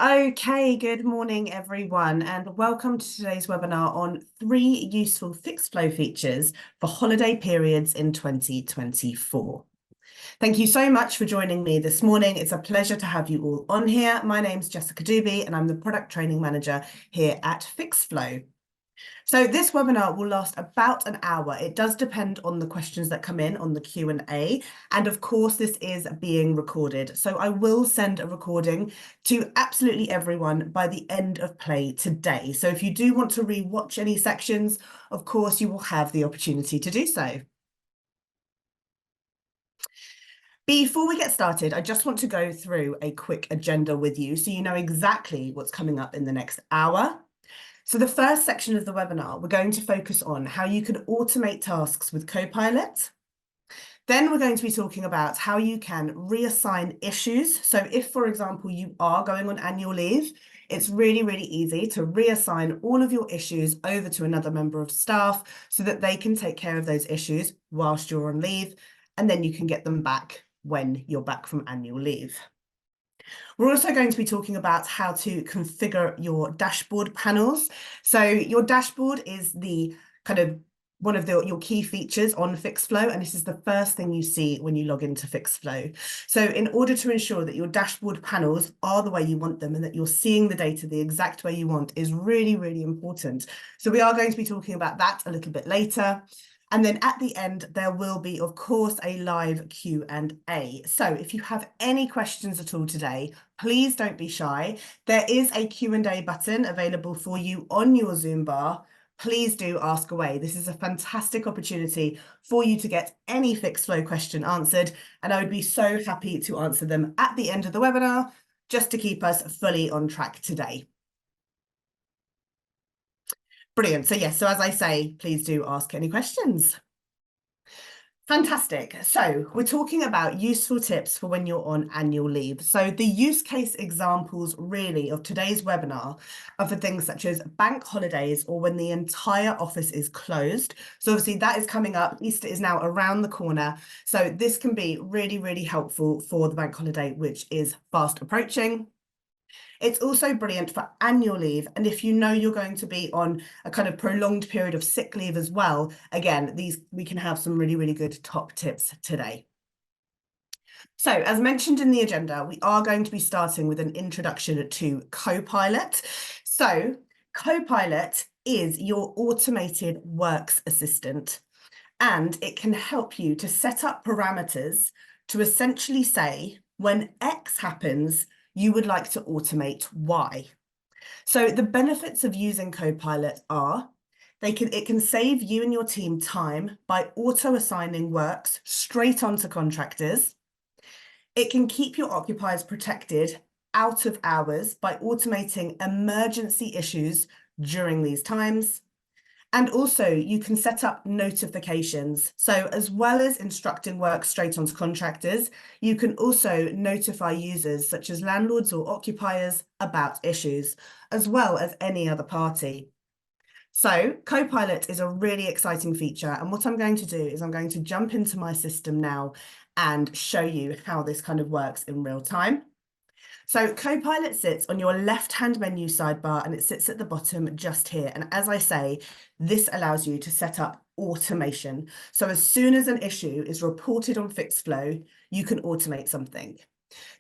Okay, good morning, everyone, and welcome to today's webinar on 3 useful Fixflo features for holiday periods in 2024. Thank you so much for joining me this morning. It's a pleasure to have you all on here. My name's Jessica Doobie, and I'm the Product Training Manager here at Fixflo. So this webinar will last about an hour. It does depend on the questions that come in on the Q&A. And of course, this is being recorded. So I will send a recording to absolutely everyone by the end of play today. So if you do want to re-watch any sections, of course, you will have the opportunity to do so. Before we get started, I just want to go through a quick agenda with you so you know exactly what's coming up in the next hour. So the first section of the webinar, we're going to focus on how you can automate tasks with Copilot. Then we're going to be talking about how you can reassign issues. So if, for example, you are going on annual leave, it's really, really easy to reassign all of your issues over to another member of staff so that they can take care of those issues whilst you're on leave, and then you can get them back when you're back from annual leave. We're also going to be talking about how to configure your dashboard panels. So your dashboard is the kind of one of your key features on Fixflo, and this is the first thing you see when you log into Fixflo. So in order to ensure that your dashboard panels are the way you want them and that you're seeing the data the exact way you want is really, really important. So we are going to be talking about that a little bit later. And then at the end, there will be, of course, a live Q&A. So if you have any questions at all today, please don't be shy. There is a Q&A button available for you on your Zoom bar. Please do ask away. This is a fantastic opportunity for you to get any Fixflo question answered, and I would be so happy to answer them at the end of the webinar, just to keep us fully on track today. Brilliant. So yes, so as I say, please do ask any questions. Fantastic. So we're talking about useful tips for when you're on annual leave. So the use case examples really of today's webinar are for things such as bank holidays or when the entire office is closed. So obviously that is coming up. Easter is now around the corner. So this can be really, really helpful for the bank holiday, which is fast approaching. It's also brilliant for annual leave. And if you know you're going to be on a kind of prolonged period of sick leave as well, again, we can have some really, really good top tips today. So as mentioned in the agenda, we are going to be starting with an introduction to Copilot. So Copilot is your automated works assistant, and it can help you to set up parameters to essentially say, when X happens, you would like to automate Y. So the benefits of using Copilot are it can save you and your team time by auto-assigning works straight onto contractors. It can keep your occupiers protected out of hours by automating emergency issues during these times. And also you can set up notifications. So as well as instructing work straight onto contractors, you can also notify users such as landlords or occupiers about issues, as well as any other party. So Copilot is a really exciting feature. And what I'm going to do is I'm going to jump into my system now and show you how this kind of works in real time. So Copilot sits on your left-hand menu sidebar and it sits at the bottom just here. And as I say, this allows you to set up automation. So as soon as an issue is reported on Fixflo, you can automate something.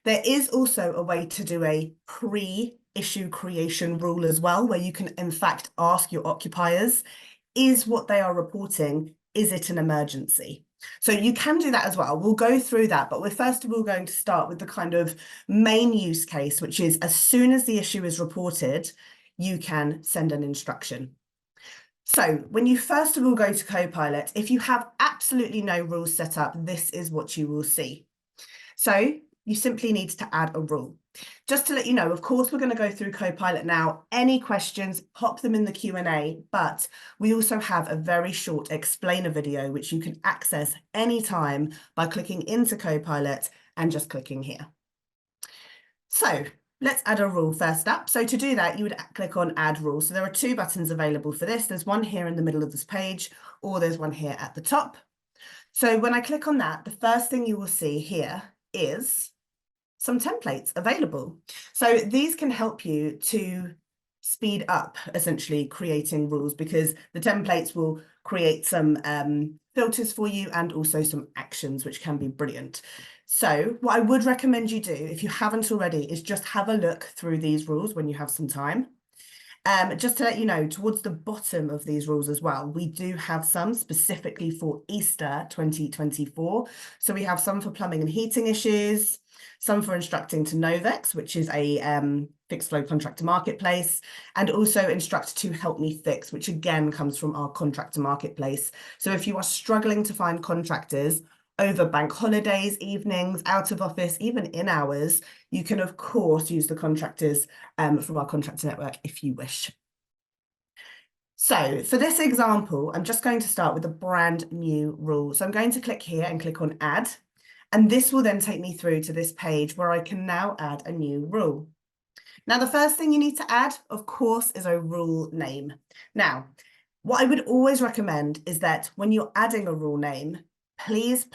There is also a way to do a pre-issue creation rule as well, where you can in fact ask your occupiers, is what they are reporting, is it an emergency? So you can do that as well. We'll go through that, but we're first of all going to start with the kind of main use case, which is as soon as the issue is reported, you can send an instruction. So when you first of all go to Copilot, if you have absolutely no rules set up, this is what you will see. So you simply need to add a rule. Just to let you know, of course, we're going to go through Copilot now. Any questions, pop them in the Q&A, but we also have a very short explainer video, which you can access anytime by clicking into Copilot and just clicking here. So let's add a rule first up. So to do that, you would click on Add Rule. So there are 2 buttons available for this. There's one here in the middle of this page, or there's one here at the top. So when I click on that, the first thing you will see here is some templates available. So these can help you to speed up essentially creating rules, because the templates will create some filters for you and also some actions, which can be brilliant. So what I would recommend you do, if you haven't already, is just have a look through these rules when you have some time. Just to let you know, towards the bottom of these rules as well, we do have some specifically for Easter 2024. So we have some for plumbing and heating issues, some for instructing to Novex, which is a Fixflo contractor marketplace, and also instruct to help me fix, which again comes from our contractor marketplace. So if you are struggling to find contractors over bank holidays, evenings, out of office, even in hours, you can of course use the contractors from our contractor network if you wish. So for this example, I'm just going to start with a brand new rule. So I'm going to click here and click on add, and this will then take me through to this page where I can now add a new rule. Now, the first thing you need to add, of course, is a rule name. Now, what I would always recommend is that when you're adding a rule name, please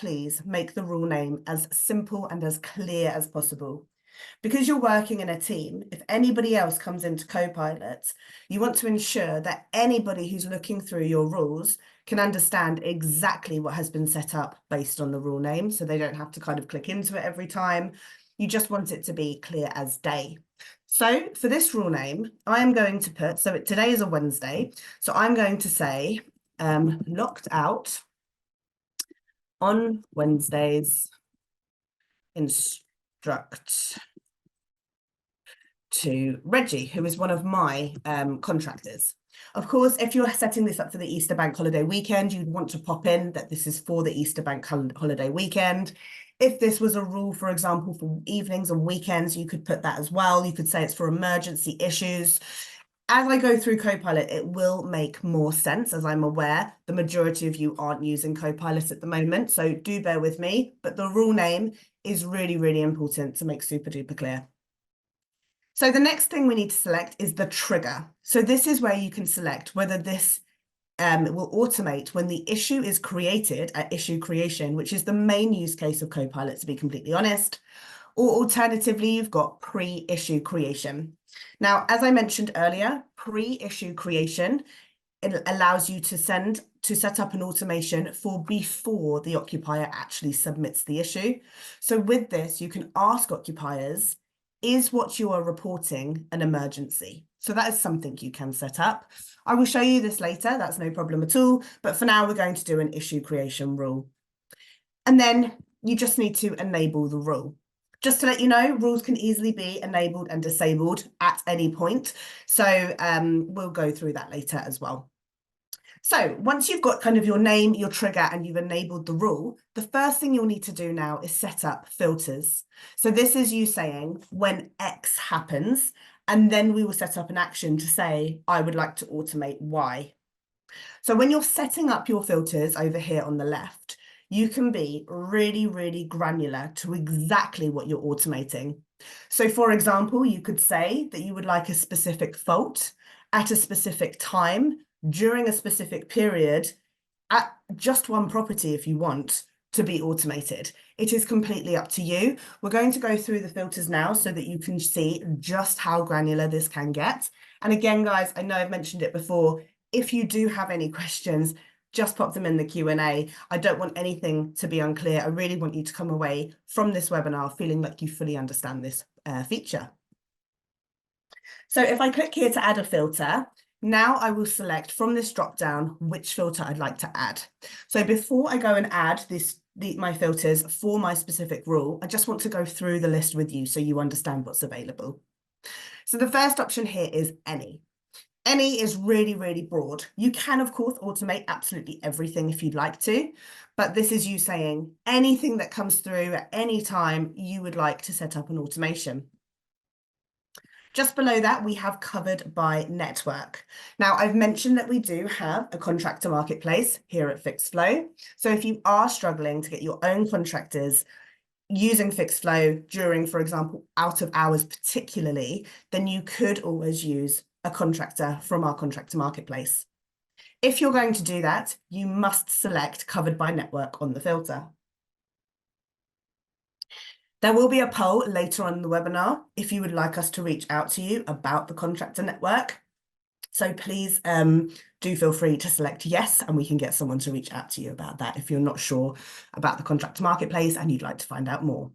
make the rule name as simple and as clear as possible. Because you're working in a team, if anybody else comes into Copilot, you want to ensure that anybody who's looking through your rules can understand exactly what has been set up based on the rule name, so they don't have to kind of click into it every time. You just want it to be clear as day. So for this rule name, I am going to put, so today is a Wednesday, so I'm going to say locked out on Wednesdays, instruct to Reggie, who is one of my contractors. Of course, if you're setting this up for the Easter bank holiday weekend, you'd want to pop in that this is for the Easter bank holiday weekend. If this was a rule, for example, for evenings and weekends, you could put that as well. You could say it's for emergency issues. As I go through Copilot, it will make more sense, as I'm aware the majority of you aren't using Copilot at the moment, so do bear with me, but the rule name is really important to make super duper clear. So the next thing we need to select is the trigger. So this is where you can select whether this will automate when the issue is created at issue creation, which is the main use case of Copilot, to be completely honest. Or alternatively, you've got pre-issue creation. Now, as I mentioned earlier, pre-issue creation, it allows you to set up an automation for before the occupier actually submits the issue. So with this, you can ask occupiers, is what you are reporting an emergency? So that is something you can set up. I will show you this later, that's no problem at all. But for now, we're going to do an issue creation rule. And then you just need to enable the rule. Just to let you know, rules can easily be enabled and disabled at any point. So we'll go through that later as well. So once you've got kind of your name, your trigger, and you've enabled the rule, the first thing you'll need to do now is set up filters. So this is you saying when X happens, and then we will set up an action to say, I would like to automate Y. So when you're setting up your filters over here on the left, you can be really granular to exactly what you're automating. So for example, you could say that you would like a specific fault at a specific time during a specific period at just one property if you want to be automated. It is completely up to you. We're going to go through the filters now so that you can see just how granular this can get. And again, guys, I know I've mentioned it before, if you do have any questions, just pop them in the Q&A. I don't want anything to be unclear. I really want you to come away from this webinar feeling like you fully understand this feature. So if I click here to add a filter, now I will select from this drop-down which filter I'd like to add. So before I go and add my filters for my specific rule, I just want to go through the list with you so you understand what's available. So the first option here is any. Any is really broad. You can, of course, automate absolutely everything if you'd like to, but this is you saying anything that comes through at any time you would like to set up an automation. Just below that, we have covered by network. Now, I've mentioned that we do have a contractor marketplace here at Fixflo. So if you are struggling to get your own contractors using Fixflo during, for example, out of hours particularly, then you could always use a contractor from our contractor marketplace. If you're going to do that, you must select covered by network on the filter. There will be a poll later on in the webinar if you would like us to reach out to you about the contractor network. So please do feel free to select yes, and we can get someone to reach out to you about that if you're not sure about the contractor marketplace and you'd like to find out more.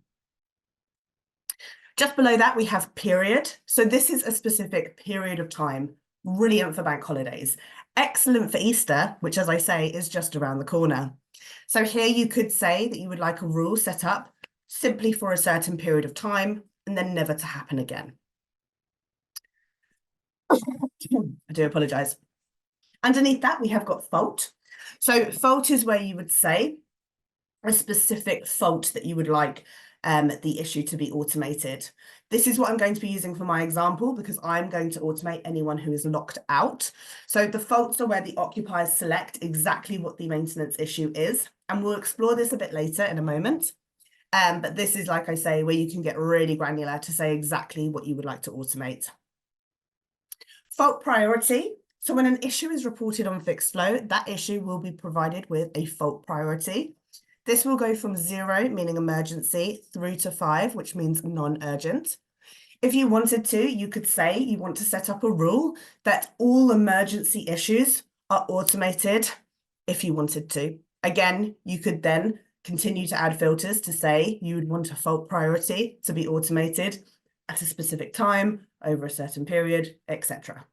Just below that, we have period. So this is a specific period of time, brilliant for bank holidays, excellent for Easter, which, as I say, is just around the corner. So here you could say that you would like a rule set up simply for a certain period of time and then never to happen again. I do apologise. Underneath that, we have got fault. So fault is where you would say a specific fault that you would like the issue to be automated. This is what I'm going to be using for my example because I'm going to automate anyone who is locked out. So the faults are where the occupiers select exactly what the maintenance issue is. And we'll explore this a bit later in a moment. But this is, like I say, where you can get really granular to say exactly what you would like to automate. Fault priority. So when an issue is reported on Fixflo, that issue will be provided with a fault priority. This will go from 0, meaning emergency, through to 5, which means non-urgent. If you wanted to, you could say you want to set up a rule that all emergency issues are automated if you wanted to. Again, you could then continue to add filters to say you would want a fault priority to be automated at a specific time, over a certain period, etc.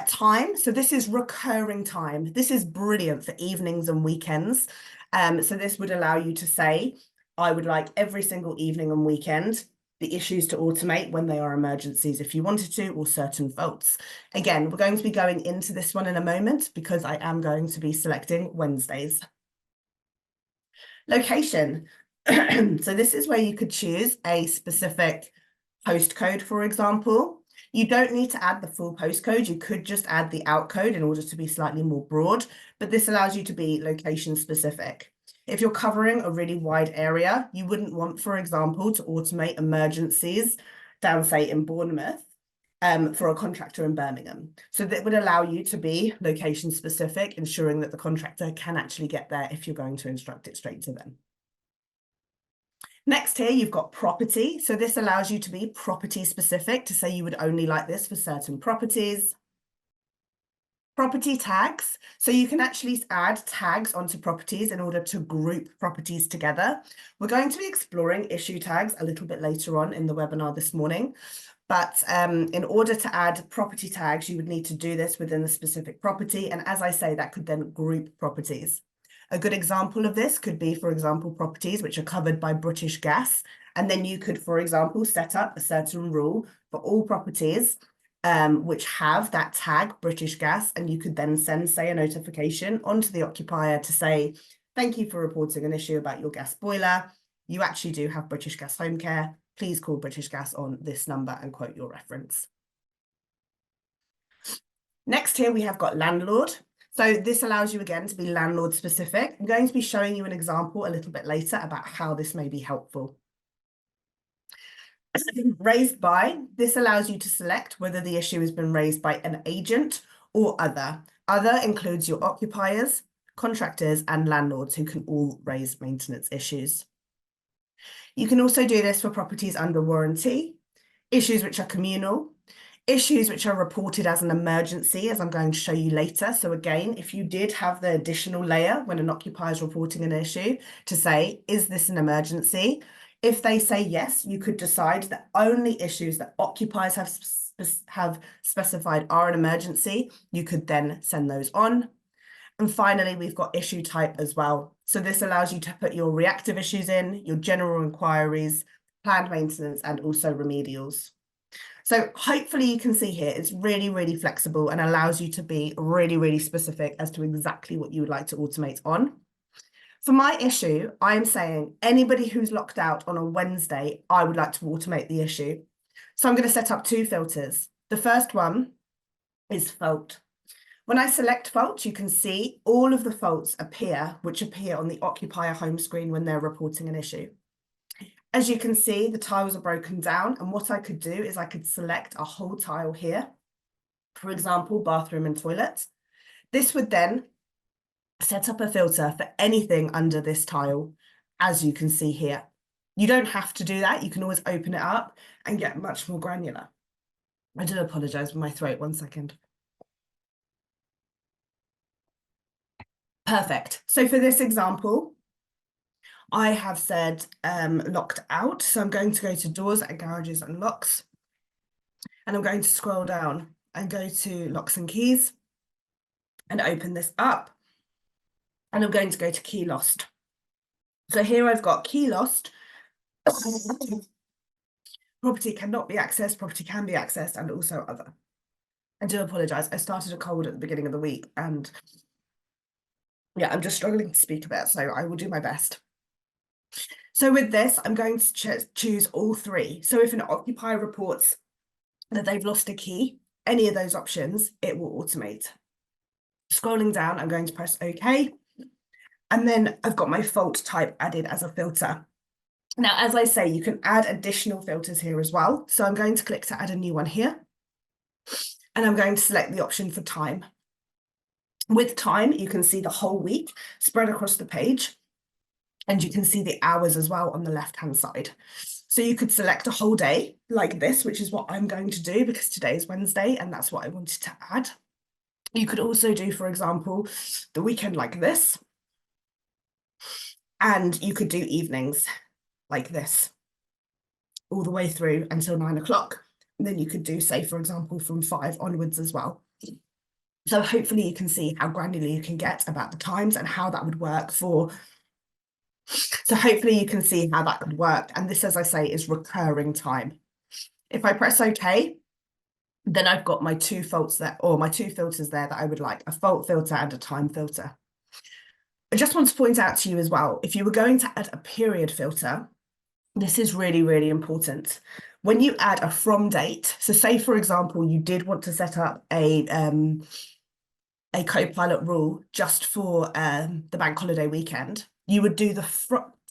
Time, so this is recurring time. This is brilliant for evenings and weekends. So this would allow you to say, I would like every single evening and weekend the issues to automate when they are emergencies if you wanted to, or certain faults. Again, we're going to be going into this one in a moment because I am going to be selecting Wednesdays. Location. So this is where you could choose a specific postcode, for example. You don't need to add the full postcode. You could just add the outcode in order to be slightly more broad, but this allows you to be location specific. If you're covering a really wide area, you wouldn't want, for example, to automate emergencies down, say, in Bournemouth for a contractor in Birmingham. So that would allow you to be location specific, ensuring that the contractor can actually get there if you're going to instruct it straight to them. Next here, you've got property. So this allows you to be property specific to say you would only like this for certain properties. Property tags. So you can actually add tags onto properties in order to group properties together. We're going to be exploring issue tags a little bit later on in the webinar this morning. But in order to add property tags, you would need to do this within a specific property. And as I say, that could then group properties. A good example of this could be, for example, properties which are covered by British Gas. And then you could, for example, set up a certain rule for all properties which have that tag British Gas. And you could then send, say, a notification onto the occupier to say, thank you for reporting an issue about your gas boiler. You actually do have British Gas Home Care. Please call British Gas on this number and quote your reference. Next here, we have got landlord. So this allows you again to be landlord specific. I'm going to be showing you an example a little bit later about how this may be helpful. Raised by, this allows you to select whether the issue has been raised by an agent or other. Other includes your occupiers, contractors, and landlords who can all raise maintenance issues. You can also do this for properties under warranty, issues which are communal, issues which are reported as an emergency, as I'm going to show you later. So again, if you did have the additional layer when an occupier is reporting an issue to say, is this an emergency? If they say yes, you could decide that only issues that occupiers have specified are an emergency. You could then send those on. And finally, we've got issue type as well. So this allows you to put your reactive issues in, your general inquiries, planned maintenance, and also remedials. So hopefully you can see here, it's really, really flexible and allows you to be really, really specific as to exactly what you would like to automate on. For my issue, I'm saying anybody who's locked out on a Wednesday, I would like to automate the issue. So I'm going to set up 2 filters. The first one is fault. When I select fault, you can see all of the faults which appear on the occupier home screen when they're reporting an issue. As you can see, the tiles are broken down, and what I could do is I could select a whole tile here, for example, bathroom and toilet. This would then set up a filter for anything under this tile, as you can see here. You don't have to do that. You can always open it up and get much more granular. I do apologize for my throat, 1 second. Perfect. So for this example, I have said locked out. So I'm going to go to doors and garages and locks. And I'm going to scroll down and go to locks and keys and open this up. And I'm going to go to key lost. So here I've got key lost. Property cannot be accessed, property can be accessed, and also other. I do apologise. I started a cold at the beginning of the week, and yeah, I'm just struggling to speak a bit, so I will do my best. So with this, I'm going to choose all three. So if an occupier reports that they've lost a key, any of those options, it will automate. Scrolling down, I'm going to press OK. And then I've got my fault type added as a filter. Now, as I say, you can add additional filters here as well. So I'm going to click to add a new one here. And I'm going to select the option for time. With time, you can see the whole week spread across the page. And you can see the hours as well on the left-hand side. So you could select a whole day like this, which is what I'm going to do because today is Wednesday and that's what I wanted to add. You could also do, for example, the weekend like this. And you could do evenings like this all the way through until 9 o'clock. And then you could do, say, for example, from 5 onwards as well. So hopefully you can see how granular you can get about the times and how that would work for. So hopefully you can see how that could work. And this, as I say, is recurring time. If I press OK, then I've got my two faults there, or my two filters there that I would like, a fault filter and a time filter. I just want to point out to you as well, if you were going to add a period filter, this is really, really important. When you add a from date, so say, for example, you did want to set up a Copilot rule just for the bank holiday weekend, you would do the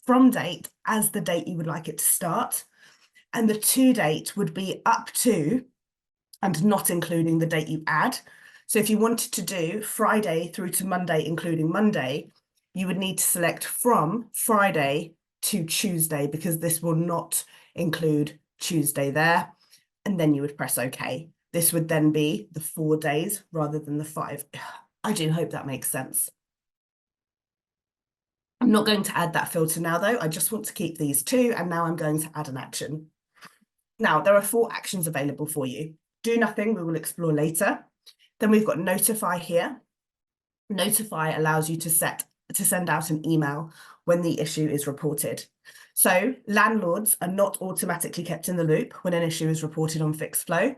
from date as the date you would like it to start. And the to date would be up to and not including the date you add. So if you wanted to do Friday through to Monday, including Monday, you would need to select from Friday to Tuesday because this will not include Tuesday there. And then you would press OK. This would then be the 4 days rather than the 5. I do hope that makes sense. I'm not going to add that filter now, though. I just want to keep these two, and now I'm going to add an action. Now, there are 4 actions available for you. Do nothing, we will explore later. Then we've got notify here. Notify allows you to send out an email when the issue is reported. So landlords are not automatically kept in the loop when an issue is reported on Fixflo.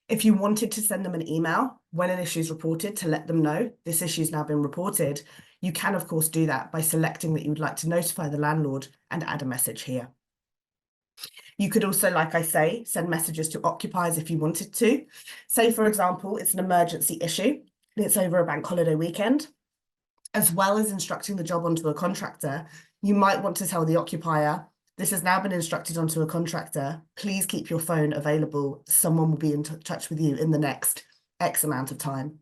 If you wanted to send them an email when an issue is reported to let them know this issue has now been reported, you can, of course, do that by selecting that you would like to notify the landlord and add a message here. You could also, like I say, send messages to occupiers if you wanted to. Say, for example, it's an emergency issue, and it's over a bank holiday weekend. As well as instructing the job onto a contractor, you might want to tell the occupier, this has now been instructed onto a contractor. Please keep your phone available. Someone will be in touch with you in the next X amount of time.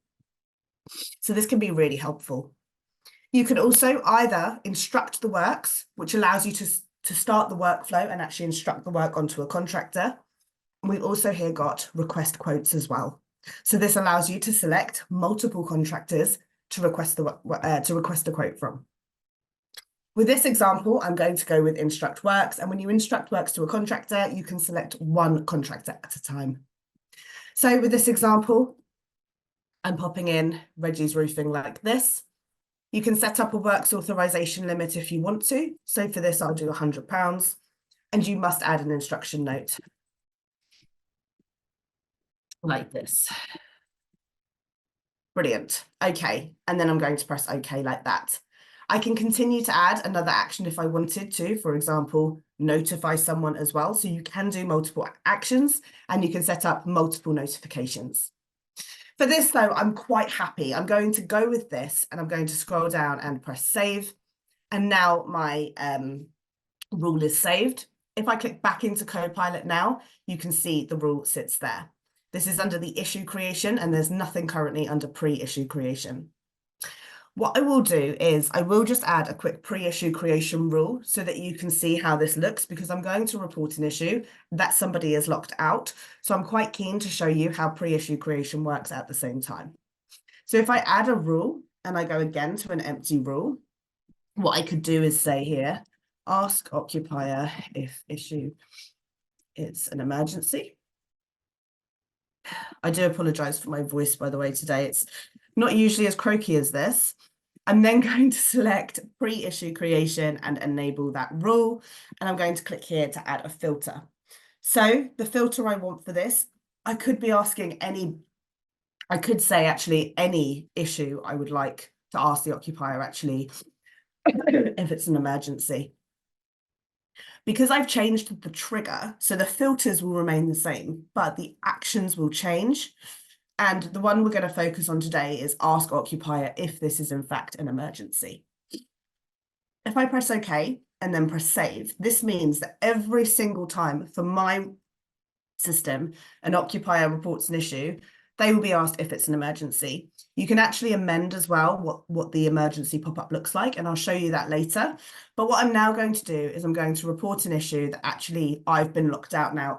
So this can be really helpful. You can also either instruct the works, which allows you to start the workflow and actually instruct the work onto a contractor. We've also here got request quotes as well. So this allows you to select multiple contractors to request a quote from. With this example, I'm going to go with instruct works. And when you instruct works to a contractor, you can select one contractor at a time. So with this example, I'm popping in Reggie's Roofing like this. You can set up a works authorization limit if you want to. So for this, I'll do £100. And you must add an instruction note like this. Brilliant. Okay. And then I'm going to press OK like that. I can continue to add another action if I wanted to, for example, notify someone as well. So you can do multiple actions and you can set up multiple notifications. For this, though, I'm quite happy. I'm going to go with this and I'm going to scroll down and press save. And now my rule is saved. If I click back into Copilot now, you can see the rule sits there. This is under the issue creation and there's nothing currently under pre-issue creation. What I will do is I will just add a quick pre-issue creation rule so that you can see how this looks, because I'm going to report an issue that somebody is locked out. So I'm quite keen to show you how pre-issue creation works at the same time. So if I add a rule and I go again to an empty rule, what I could do is say here, ask occupier if issue is an emergency. I do apologize for my voice, by the way, today. It's not usually as croaky as this. I'm then going to select pre-issue creation and enable that rule. And I'm going to click here to add a filter. So the filter I want for this, I could be asking I could say actually any issue I would like to ask the occupier actually if it's an emergency. Because I've changed the trigger, so the filters will remain the same, but the actions will change. And the one we're going to focus on today is ask occupier if this is in fact an emergency. If I press OK and then press save, this means that every single time for my system an occupier reports an issue, they will be asked if it's an emergency. You can actually amend as well what the emergency pop-up looks like, and I'll show you that later. But what I'm now going to do is I'm going to report an issue that actually I've been locked out now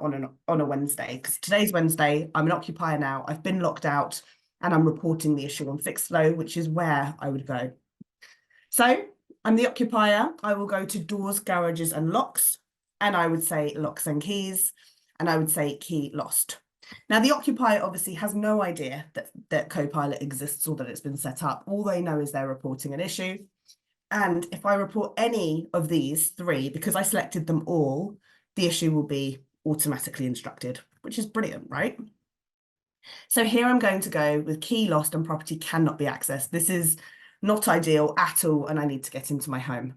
on a Wednesday, because today's Wednesday, I'm an occupier now, I've been locked out, and I'm reporting the issue on Fixflo, which is where I would go. So I'm the occupier, I will go to doors, garages, and locks, and I would say locks and keys, and I would say key lost. Now, the occupier obviously has no idea that Copilot exists or that it's been set up. All they know is they're reporting an issue. And if I report any of these three, because I selected them all, the issue will be automatically instructed, which is brilliant, right? So here I'm going to go with key lost and property cannot be accessed. This is not ideal at all, and I need to get into my home.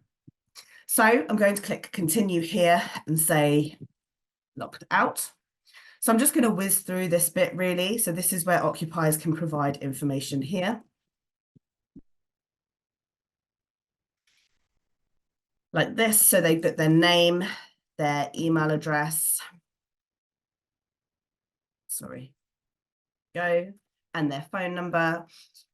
So I'm going to click continue here and say locked out. So I'm just going to whiz through this bit really. So this is where occupiers can provide information here. Like this, so they put their name, their email address, and their phone number,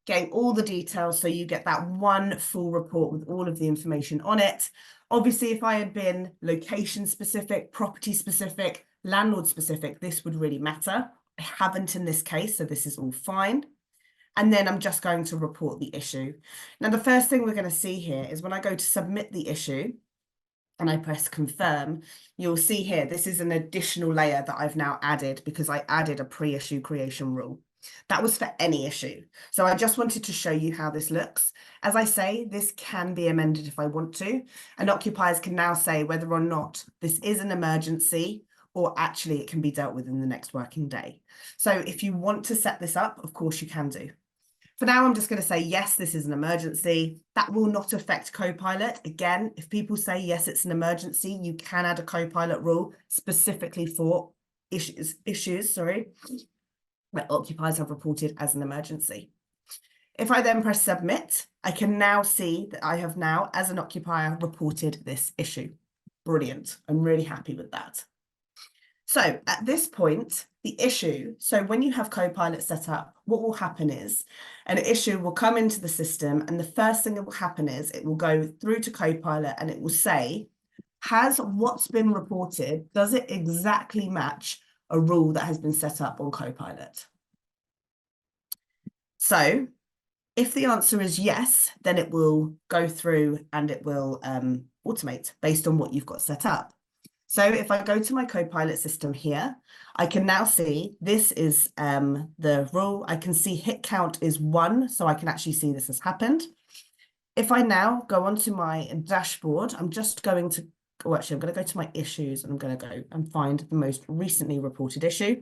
getting all the details so you get that one full report with all of the information on it. Obviously, if I had been location specific, property specific, landlord specific, this would really matter. I haven't in this case, so this is all fine. And then I'm just going to report the issue. Now, the first thing we're going to see here is when I go to submit the issue and I press confirm, you'll see here, this is an additional layer that I've now added because I added a pre-issue creation rule. That was for any issue. So I just wanted to show you how this looks. As I say, this can be amended if I want to, and occupiers can now say whether or not this is an emergency or actually it can be dealt with in the next working day. So if you want to set this up, of course you can do. For now, I'm just going to say, yes, this is an emergency. That will not affect Copilot. Again, if people say, yes, it's an emergency, you can add a Copilot rule specifically for issues, that occupiers have reported as an emergency. If I then press submit, I can now see that I have now, as an occupier, reported this issue. Brilliant. I'm really happy with that. So at this point, the issue, so when you have Copilot set up, what will happen is an issue will come into the system, and the first thing that will happen is it will go through to Copilot and it will say, has what's been reported, does it exactly match a rule that has been set up on Copilot? So if the answer is yes, then it will go through and it will automate based on what you've got set up. So if I go to my Copilot system here, I can now see this is the rule. I can see hit count is 1, so I can actually see this has happened. If I now go onto my dashboard, I'm just going to, oh, actually, I'm going to go to my issues and I'm going to go and find the most recently reported issue.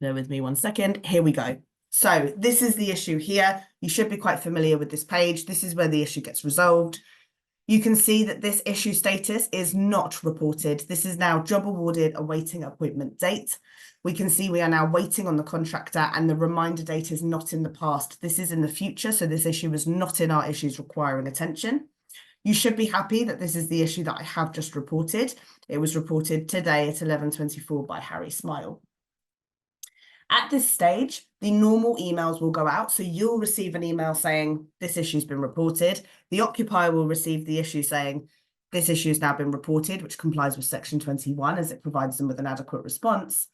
Bear with me one second. Here we go. So this is the issue here. You should be quite familiar with this page. This is where the issue gets resolved. You can see that this issue status is not reported. This is now job awarded, awaiting appointment date. We can see we are now waiting on the contractor and the reminder date is not in the past. This is in the future. So this issue is not in our issues requiring attention. You should be happy that this is the issue that I have just reported. It was reported today at 11:24 by Harry Smile. At this stage, the normal emails will go out. So you'll receive an email saying this issue's been reported. The occupier will receive the issue saying this issue has now been reported, which complies with Section 21 as it provides them with an adequate response.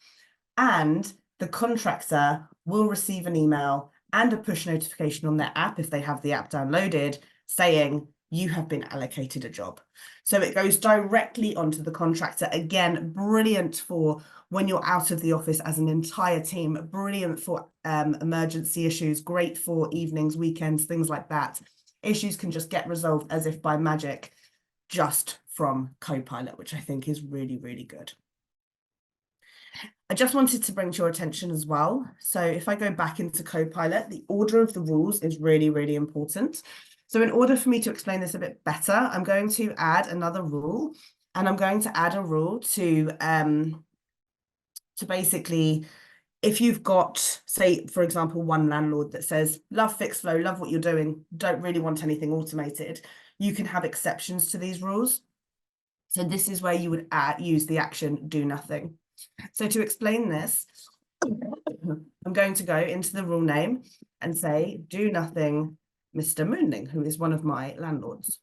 And the contractor will receive an email and a push notification on their app if they have the app downloaded saying you have been allocated a job. So it goes directly onto the contractor. Again, brilliant for when you're out of the office as an entire team, brilliant for emergency issues, great for evenings, weekends, things like that. Issues can just get resolved as if by magic, just from Copilot, which I think is really, really good. I just wanted to bring to your attention as well. So if I go back into Copilot, the order of the rules is really, really important. So in order for me to explain this a bit better, I'm going to add another rule, and I'm going to add a rule to basically, if you've got, say, for example, one landlord that says, love Fixflo, love what you're doing, don't really want anything automated, you can have exceptions to these rules. So this is where you would use the action do nothing. So to explain this, I'm going to go into the rule name and say, do nothing, Mr. Moonling, who is one of my landlords.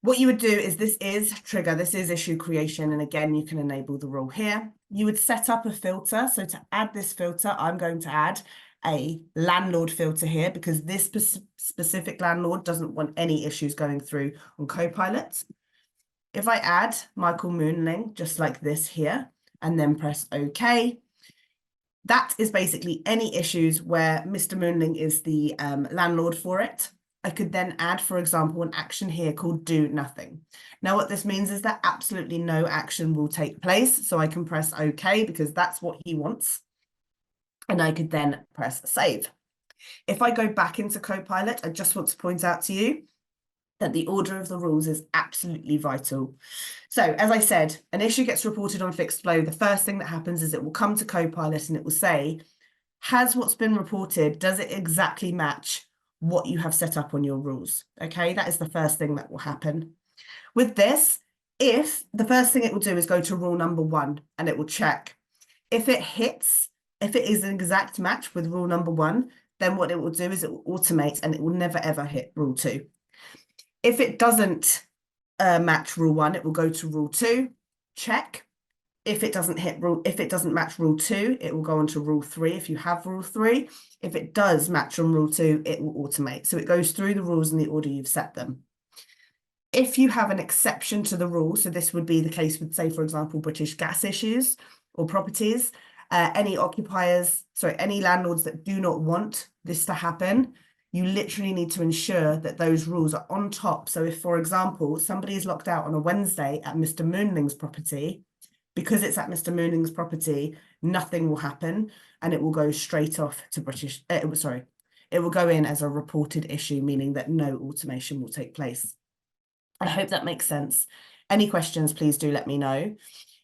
What you would do is this is issue creation. And again, you can enable the rule here. You would set up a filter. So to add this filter, I'm going to add a landlord filter here because this specific landlord doesn't want any issues going through on Copilot. If I add Michael Moonling, just like this here, and then press OK, that is basically any issues where Mr. Moonling is the landlord for it. I could then add, for example, an action here called do nothing. Now, what this means is that absolutely no action will take place. So I can press OK because that's what he wants. And I could then press save. If I go back into Copilot, I just want to point out to you that the order of the rules is absolutely vital. So as I said, an issue gets reported on Fixflo. The first thing that happens is it will come to Copilot and it will say, has what's been reported, does it exactly match what you have set up on your rules? Okay, that is the first thing that will happen. With this, if the first thing it will do is go to rule number 1 and it will check. If it is an exact match with rule number 1, then what it will do is it will automate and it will never ever hit rule 2. If it doesn't match rule 1, it will go to rule 2, check. If it doesn't match rule 2, it will go on to rule 3 if you have rule 3. If it does match on rule 2, it will automate. So it goes through the rules in the order you've set them. If you have an exception to the rule, so this would be the case with, say, for example, British gas issues or properties, any landlords that do not want this to happen, you literally need to ensure that those rules are on top. So if, for example, somebody is locked out on a Wednesday at Mr. Moonling's property, because it's at Mr. Moonling's property, nothing will happen and it will go straight off to it will go in as a reported issue, meaning that no automation will take place. I hope that makes sense. Any questions, please do let me know.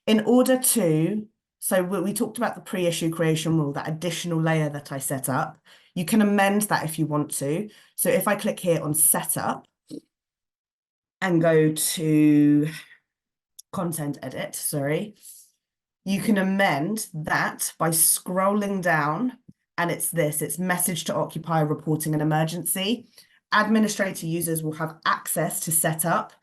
In order to, so we talked about the pre-issue creation rule, that additional layer that I set up. You can amend that if you want to. So if I click here on setup and go to content edit, you can amend that by scrolling down, and it's message to occupier reporting an emergency. Administrator users will have access to setup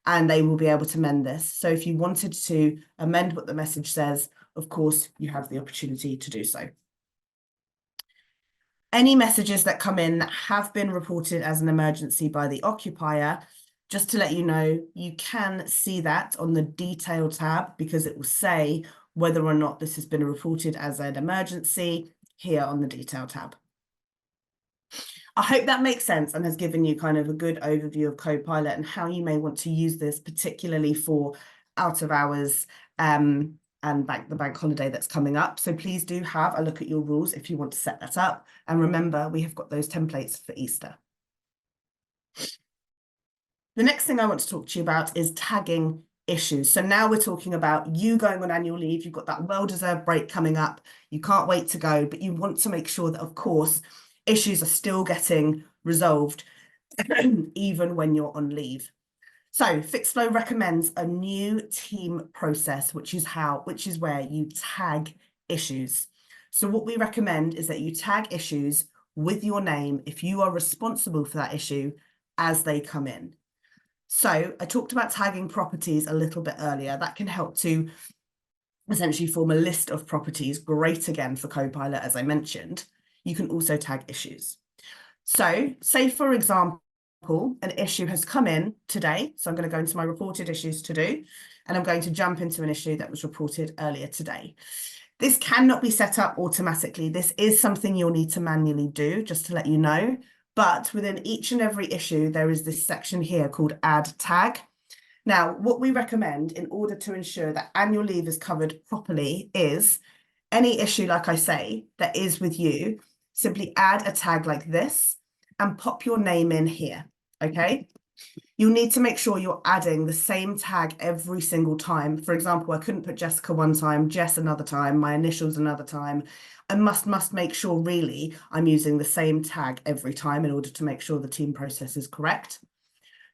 and they will be able to amend this. So if you wanted to amend what the message says, of course, you have the opportunity to do so. Any messages that come in that have been reported as an emergency by the occupier, just to let you know, you can see that on the detail tab because it will say whether or not this has been reported as an emergency here on the detail tab. I hope that makes sense and has given you kind of a good overview of Copilot and how you may want to use this, particularly for out of hours and the bank holiday that's coming up. So please do have a look at your rules if you want to set that up. And remember, we have got those templates for Easter. The next thing I want to talk to you about is tagging issues. So now we're talking about you going on annual leave. You've got that well-deserved break coming up. You can't wait to go, but you want to make sure that, of course, issues are still getting resolved even when you're on leave. So Fixflo recommends a new team process, which is where you tag issues. So what we recommend is that you tag issues with your name if you are responsible for that issue as they come in. So I talked about tagging properties a little bit earlier. That can help to essentially form a list of properties, great again for Copilot, as I mentioned. You can also tag issues. So say, for example, an issue has come in today. So I'm going to go into my reported issues to do, and I'm going to jump into an issue that was reported earlier today. This cannot be set up automatically. This is something you'll need to manually do, just to let you know. But within each and every issue, there is this section here called Add Tag. Now, what we recommend in order to ensure that annual leave is covered properly is any issue, like I say, that is with you, simply add a tag like this and pop your name in here, okay? You'll need to make sure you're adding the same tag every single time. For example, I couldn't put Jessica one time, Jess another time, my initials another time. I must make sure really I'm using the same tag every time in order to make sure the team process is correct.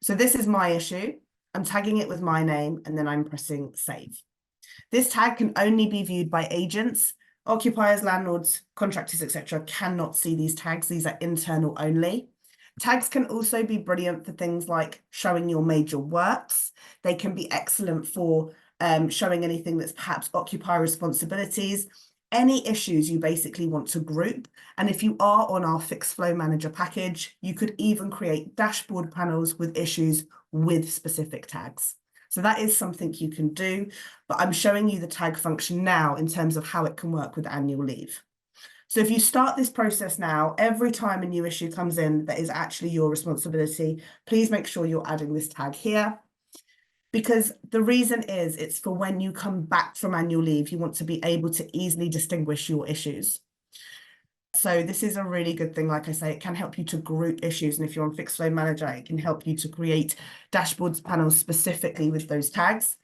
So this is my issue. I'm tagging it with my name and then I'm pressing save. This tag can only be viewed by agents. Occupiers, landlords, contractors, etc. cannot see these tags. These are internal only. Tags can also be brilliant for things like showing your major works. They can be excellent for showing anything that's perhaps occupier responsibilities, any issues you basically want to group. And if you are on our Fixflo Manager package, you could even create dashboard panels with issues with specific tags. So that is something you can do, but I'm showing you the tag function now in terms of how it can work with annual leave. So if you start this process now, every time a new issue comes in that is actually your responsibility, please make sure you're adding this tag here. Because the reason is it's for when you come back from annual leave, you want to be able to easily distinguish your issues. So this is a really good thing. Like I say, it can help you to group issues. And if you're on Fixflo Manager, it can help you to create dashboards panels specifically with those tags.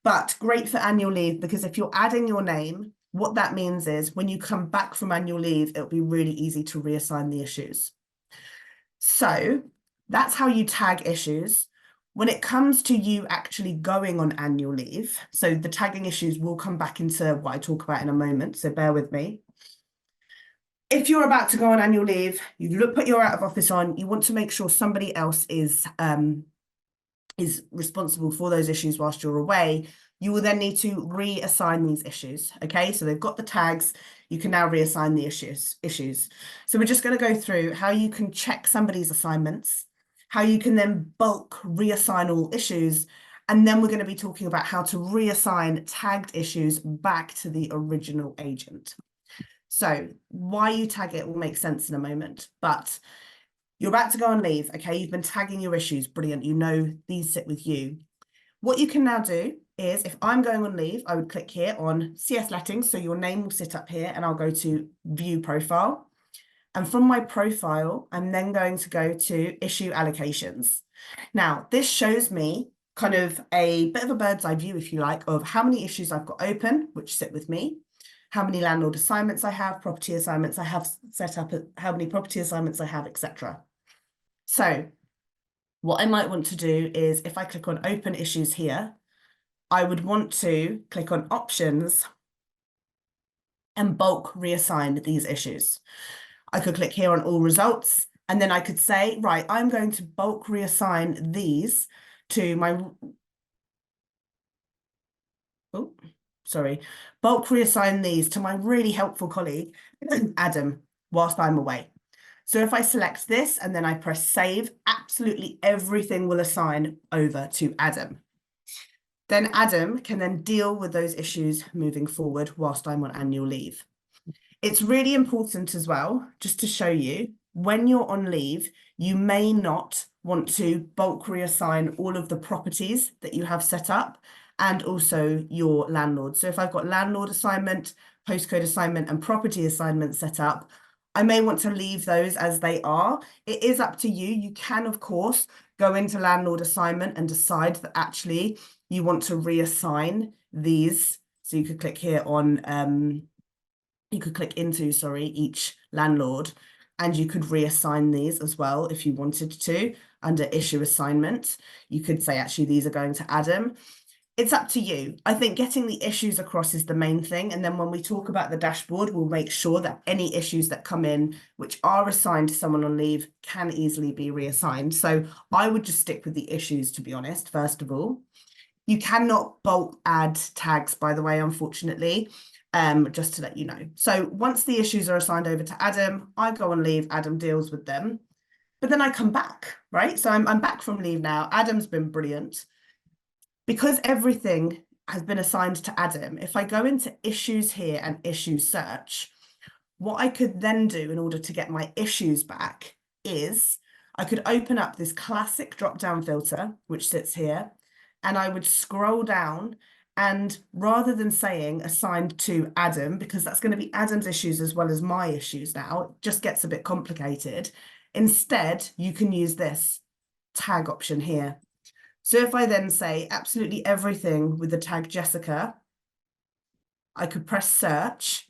But great for annual leave, because if you're adding your name, what that means is when you come back from annual leave, it'll be really easy to reassign the issues. So that's how you tag issues. When it comes to you actually going on annual leave, so the tagging issues will come back into what I talk about in a moment, so bear with me. If you're about to go on annual leave, you put your out of office on, you want to make sure somebody else is responsible for those issues whilst you're away, you will then need to reassign these issues, okay? So they've got the tags, you can now reassign the issues. So we're just going to go through how you can check somebody's assignments, how you can then bulk reassign all issues, and then we're going to be talking about how to reassign tagged issues back to the original agent. So why you tag it will make sense in a moment, but you're about to go on leave, okay? You've been tagging your issues, brilliant. You know these sit with you. What you can now do is, if I'm going on leave, I would click here on CS Lettings, so your name will sit up here, and I'll go to View Profile. And from my profile, I'm then going to go to Issue Allocations. Now, this shows me kind of a bit of a bird's eye view, if you like, of how many issues I've got open, which sit with me, how many landlord assignments I have, property assignments I have set up, how many property assignments I have, etc. So what I might want to do is, if I click on Open Issues here, I would want to click on Options and bulk reassign these issues. I could click here on All Results, and then I could say, right, I'm going to bulk reassign these to my, bulk reassign these to my really helpful colleague, Adam, whilst I'm away. So if I select this and then I press save, absolutely everything will assign over to Adam. Then Adam can then deal with those issues moving forward whilst I'm on annual leave. It's really important as well, just to show you, when you're on leave, you may not want to bulk reassign all of the properties that you have set up and also your landlord. So if I've got landlord assignment, postcode assignment, and property assignment set up, I may want to leave those as they are. It is up to you. You can, of course, go into landlord assignment and decide that actually you want to reassign these. So you could click here on, you could click into, each landlord, and you could reassign these as well if you wanted to under issue assignment. You could say, actually, these are going to Adam. It's up to you. I think getting the issues across is the main thing. And then when we talk about the dashboard, we'll make sure that any issues that come in, which are assigned to someone on leave, can easily be reassigned. So I would just stick with the issues, to be honest, first of all. You cannot bulk add tags, by the way, unfortunately, just to let you know. So once the issues are assigned over to Adam, I go on leave, Adam deals with them. But then I come back, right? So I'm back from leave now. Adam's been brilliant. Because everything has been assigned to Adam, if I go into issues here and issue search, what I could then do in order to get my issues back is I could open up this classic drop-down filter, which sits here, and I would scroll down, and rather than saying assigned to Adam, because that's going to be Adam's issues as well as my issues now, it just gets a bit complicated. Instead, you can use this tag option here. So if I then say absolutely everything with the tag Jessica, I could press search,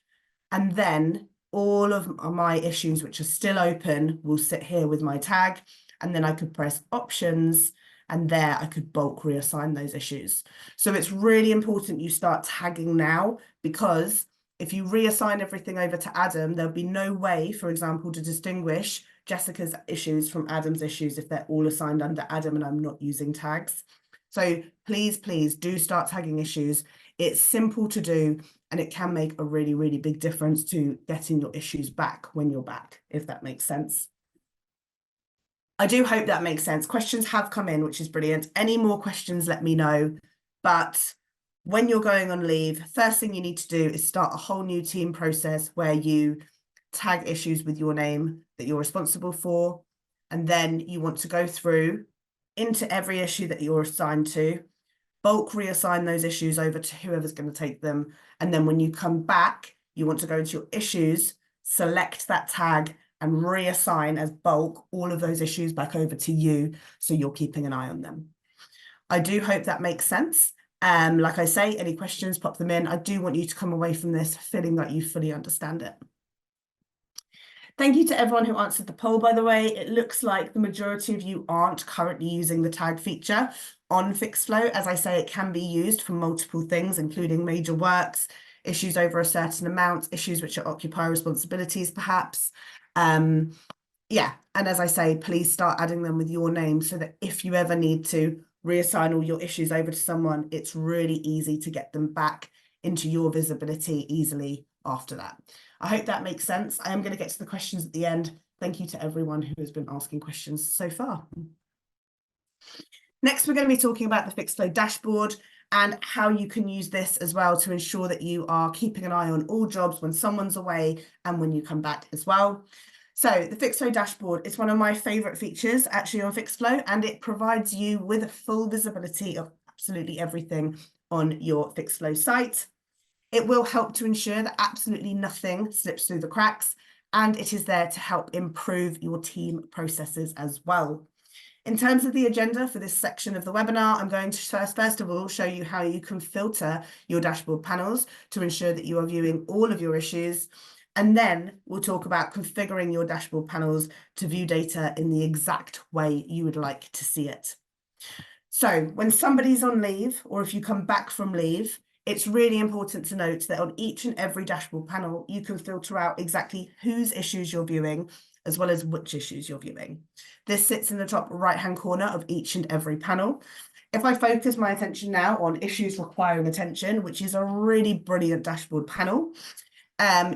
and then all of my issues which are still open will sit here with my tag, and then I could press options, and there I could bulk reassign those issues. So it's really important you start tagging now, because if you reassign everything over to Adam, there'll be no way, for example, to distinguish Jessica's issues from Adam's issues if they're all assigned under Adam and I'm not using tags. So please, please do start tagging issues. It's simple to do, and it can make a really, really big difference to getting your issues back when you're back, if that makes sense. I do hope that makes sense. Questions have come in, which is brilliant. Any more questions, let me know. But when you're going on leave, first thing you need to do is start a whole new team process where you tag issues with your name that you're responsible for. And then you want to go through into every issue that you're assigned to, bulk reassign those issues over to whoever's going to take them. And then when you come back, you want to go into your issues, select that tag, and reassign as bulk all of those issues back over to you, so you're keeping an eye on them. I do hope that makes sense. Like I say, any questions, pop them in. I do want you to come away from this feeling that you fully understand it. Thank you to everyone who answered the poll, by the way. It looks like the majority of you aren't currently using the tag feature on Fixflo. As I say, it can be used for multiple things, including major works, issues over a certain amount, issues which are occupier responsibilities, perhaps. Yeah, and as I say, please start adding them with your name so that if you ever need to reassign all your issues over to someone, it's really easy to get them back into your visibility easily after that. I hope that makes sense. I am going to get to the questions at the end. Thank you to everyone who has been asking questions so far. Next, we're going to be talking about the Fixflo dashboard and how you can use this as well to ensure that you are keeping an eye on all jobs when someone's away and when you come back as well. So the Fixflo dashboard is one of my favorite features actually on Fixflo, and it provides you with full visibility of absolutely everything on your Fixflo site. It will help to ensure that absolutely nothing slips through the cracks, and it is there to help improve your team processes as well. In terms of the agenda for this section of the webinar, I'm going to first of all show you how you can filter your dashboard panels to ensure that you are viewing all of your issues. And then we'll talk about configuring your dashboard panels to view data in the exact way you would like to see it. So when somebody's on leave, or if you come back from leave, it's really important to note that on each and every dashboard panel, you can filter out exactly whose issues you're viewing, as well as which issues you're viewing. This sits in the top right-hand corner of each and every panel. If I focus my attention now on issues requiring attention, which is a really brilliant dashboard panel,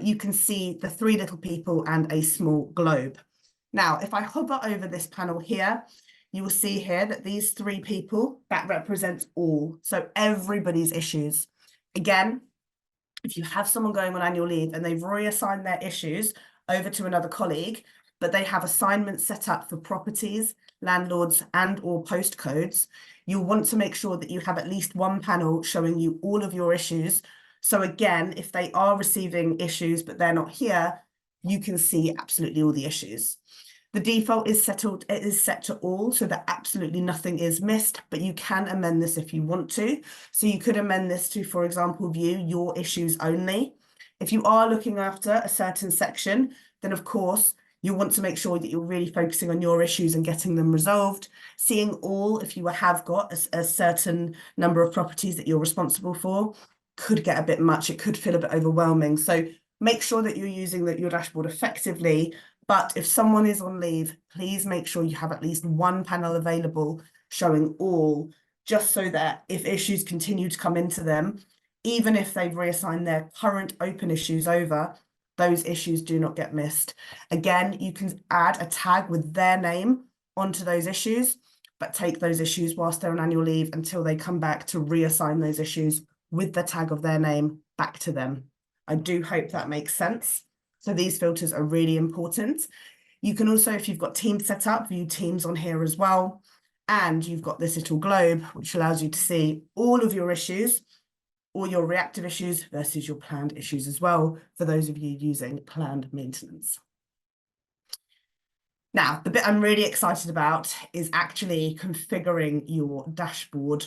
you can see the three little people and a small globe. Now, if I hover over this panel here, you will see here that these three people, that represents all, so everybody's issues. Again, if you have someone going on annual leave and they've reassigned their issues over to another colleague, but they have assignments set up for properties, landlords, and or postcodes, you'll want to make sure that you have at least one panel showing you all of your issues. So again, if they are receiving issues, but they're not here, you can see absolutely all the issues. The default is set to all, so that absolutely nothing is missed, but you can amend this if you want to. So you could amend this to, for example, view your issues only. If you are looking after a certain section, then of course You want to make sure that you're really focusing on your issues and getting them resolved. Seeing all, if you have got a certain number of properties that you're responsible for, could get a bit much. It could feel a bit overwhelming. So make sure that you're using your dashboard effectively. But if someone is on leave, please make sure you have at least one panel available showing all, just so that if issues continue to come into them, even if they've reassigned their current open issues over, those issues do not get missed. Again, you can add a tag with their name onto those issues, but take those issues whilst they're on annual leave until they come back to reassign those issues with the tag of their name back to them. I do hope that makes sense. So these filters are really important. You can also, if you've got Teams set up, view Teams on here as well. And you've got this little globe, which allows you to see all of your issues, all your reactive issues versus your planned issues as well, for those of you using planned maintenance. Now, the bit I'm really excited about is actually configuring your dashboard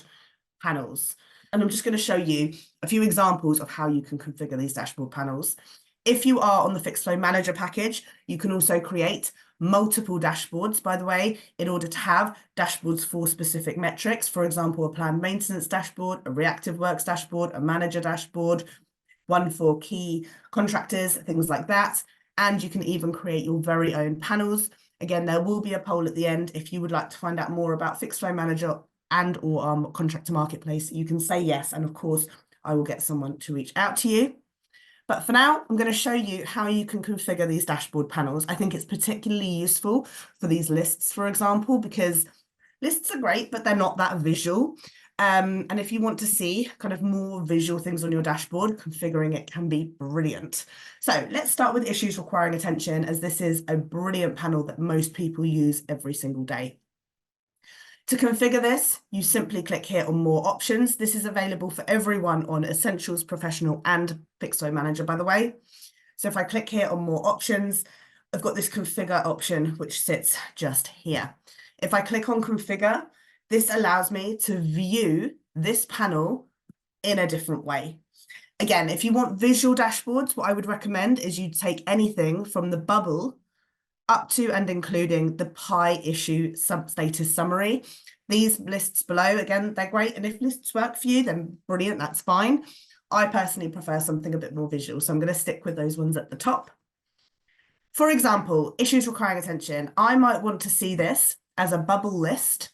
panels. And I'm just going to show you a few examples of how you can configure these dashboard panels. If you are on the Fixflo Manager package, you can also create multiple dashboards, by the way, in order to have dashboards for specific metrics. For example, a planned maintenance dashboard, a reactive works dashboard, a manager dashboard, one for key contractors, things like that. And you can even create your very own panels. Again, there will be a poll at the end. If you would like to find out more about Fixflo Manager and or contractor marketplace, you can say yes. And of course, I will get someone to reach out to you. But for now, I'm going to show you how you can configure these dashboard panels. I think it's particularly useful for these lists, for example, because lists are great, but they're not that visual. And if you want to see kind of more visual things on your dashboard, configuring it can be brilliant. So let's start with issues requiring attention, as this is a brilliant panel that most people use every single day. To configure this, you simply click here on More Options. This is available for everyone on Essentials, Professional and Fixflo Manager, by the way. So if I click here on More Options, I've got this Configure option, which sits just here. If I click on Configure, this allows me to view this panel in a different way. Again, if you want visual dashboards, what I would recommend is you take anything from the bubble up to and including the pie issue status summary. These lists below, again, they're great. And if lists work for you, then brilliant, that's fine. I personally prefer something a bit more visual, so I'm going to stick with those ones at the top. For example, issues requiring attention. I might want to see this as a bubble list,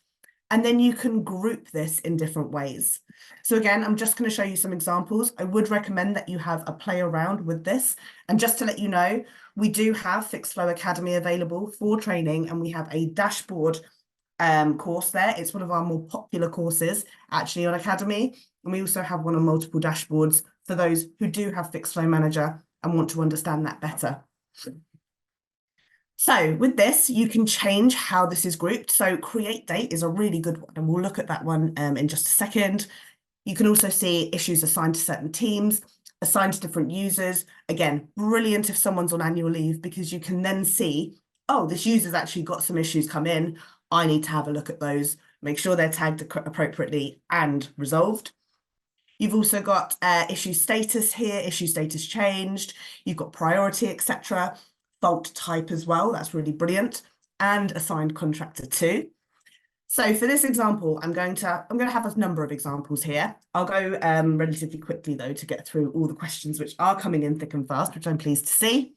and then you can group this in different ways. So again, I'm just going to show you some examples. I would recommend that you have a play around with this. And just to let you know, we do have Fixflo Academy available for training, and we have a dashboard course there. It's one of our more popular courses actually on Academy. And we also have one on multiple dashboards for those who do have Fixflo Manager and want to understand that better. So with this, you can change how this is grouped. So create date is a really good one, and we'll look at that one in just a second. You can also see issues assigned to certain teams, assigned to different users. Again, brilliant if someone's on annual leave, because you can then see, oh, this user's actually got some issues come in. I need to have a look at those, make sure they're tagged appropriately and resolved. You've also got issue status here, issue status changed. You've got priority, etc. Fault type as well, that's really brilliant. And assigned contractor too. So for this example, I'm going to have a number of examples here. I'll go relatively quickly though to get through all the questions which are coming in thick and fast, which I'm pleased to see.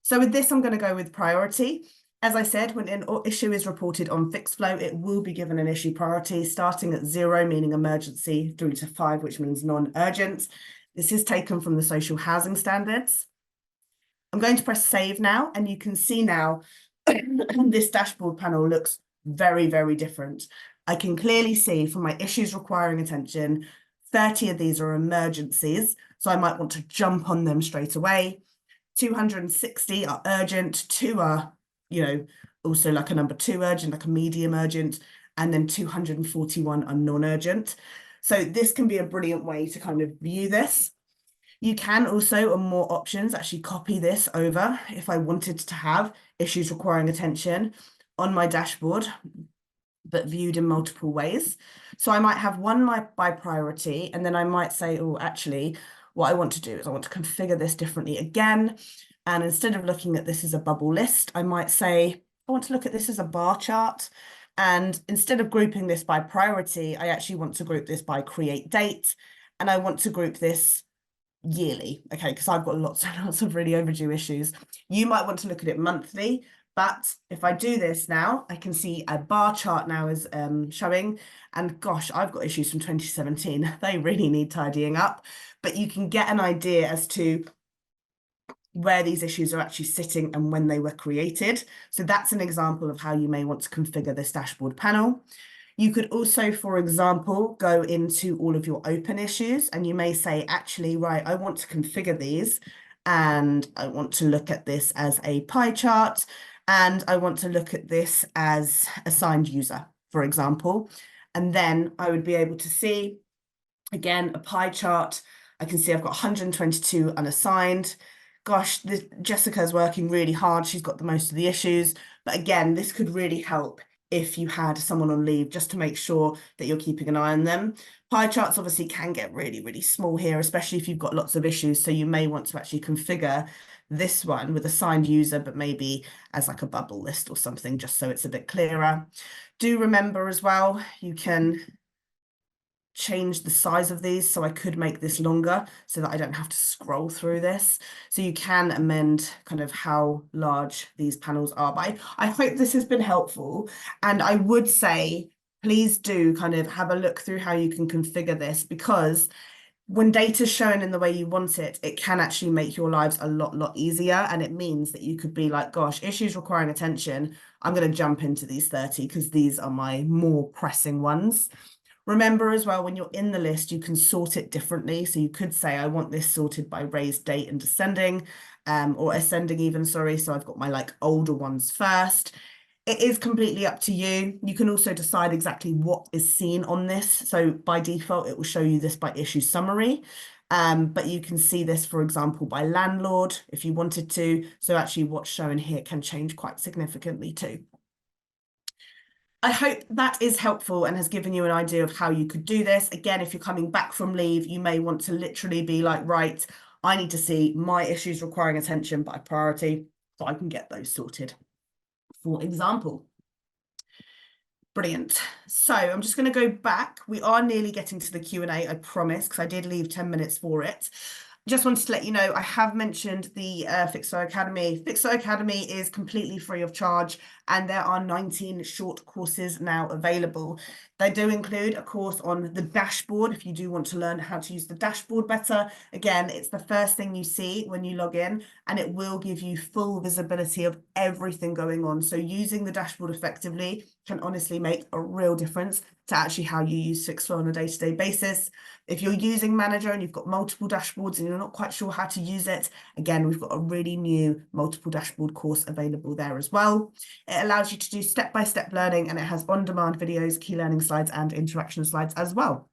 So with this, I'm going to go with priority. As I said, when an issue is reported on Fixflo, it will be given an issue priority, starting at 0, meaning emergency, through to 5, which means non-urgent. This is taken from the social housing standards. I'm going to press save now, and you can see now this dashboard panel looks very, very different. I can clearly see from my issues requiring attention, 30 of these are emergencies, so I might want to jump on them straight away. 260 are urgent, 2 are, also like a number 2 urgent, like a medium urgent, and then 241 are non-urgent. So this can be a brilliant way to kind of view this. You can also, on more options, actually copy this over if I wanted to have issues requiring attention on my dashboard, but viewed in multiple ways. So I might have one by priority, and then I might say, oh, actually, what I want to do is I want to configure this differently again. And instead of looking at this as a bubble list, I might say, I want to look at this as a bar chart. And instead of grouping this by priority, I actually want to group this by create date. And I want to group this yearly, okay, because I've got lots and lots of really overdue issues. You might want to look at it monthly, but if I do this now, I can see a bar chart now is showing, and gosh, I've got issues from 2017. They really need tidying up, but you can get an idea as to where these issues are actually sitting and when they were created. So that's an example of how you may want to configure this dashboard panel. You could also, for example, go into all of your open issues and you may say, actually, right, I want to configure these and I want to look at this as a pie chart and I want to look at this as assigned user, for example. And then I would be able to see, again, a pie chart. I can see I've got 122 unassigned. Gosh, Jessica's working really hard. She's got the most of the issues. But again, this could really help if you had someone on leave, just to make sure that you're keeping an eye on them. Pie charts obviously can get really, really small here, especially if you've got lots of issues. So you may want to actually configure this one with assigned user, but maybe as like a bubble list or something, just so it's a bit clearer. Do remember as well, you can change the size of these, so I could make this longer so that I don't have to scroll through this. So you can amend kind of how large these panels are. But I hope this has been helpful. And I would say, please do kind of have a look through how you can configure this, because when data is shown in the way you want it, it can actually make your lives a lot easier. And it means that you could be like, gosh, issues requiring attention, I'm going to jump into these 30 because these are my more pressing ones. Remember as well, when you're in the list, you can sort it differently. So you could say, I want this sorted by raised date and descending, or ascending even, sorry. So I've got my like older ones first. It is completely up to you. You can also decide exactly what is seen on this. So by default, it will show you this by issue summary. But you can see this, for example, by landlord if you wanted to. So actually what's shown here can change quite significantly too. I hope that is helpful and has given you an idea of how you could do this. Again, if you're coming back from leave, you may want to literally be like, right, I need to see my issues requiring attention by priority so I can get those sorted, for example. Brilliant. So I'm just going to go back. We are nearly getting to the Q&A, I promise, because I did leave 10 minutes for it. Just wanted to let you know, I have mentioned the Fixflo Academy. Fixflo Academy is completely free of charge, and there are 19 short courses now available. They do include a course on the dashboard if you do want to learn how to use the dashboard better. Again, it's the first thing you see when you log in, and it will give you full visibility of everything going on. So using the dashboard effectively can honestly make a real difference to actually how you use Fixflo on a day-to-day basis. If you're using Manager and you've got multiple dashboards and you're not quite sure how to use it, again, we've got a really new multiple dashboard course available there as well. It allows you to do step-by-step learning, and it has on-demand videos, key learning slides, and interaction slides as well.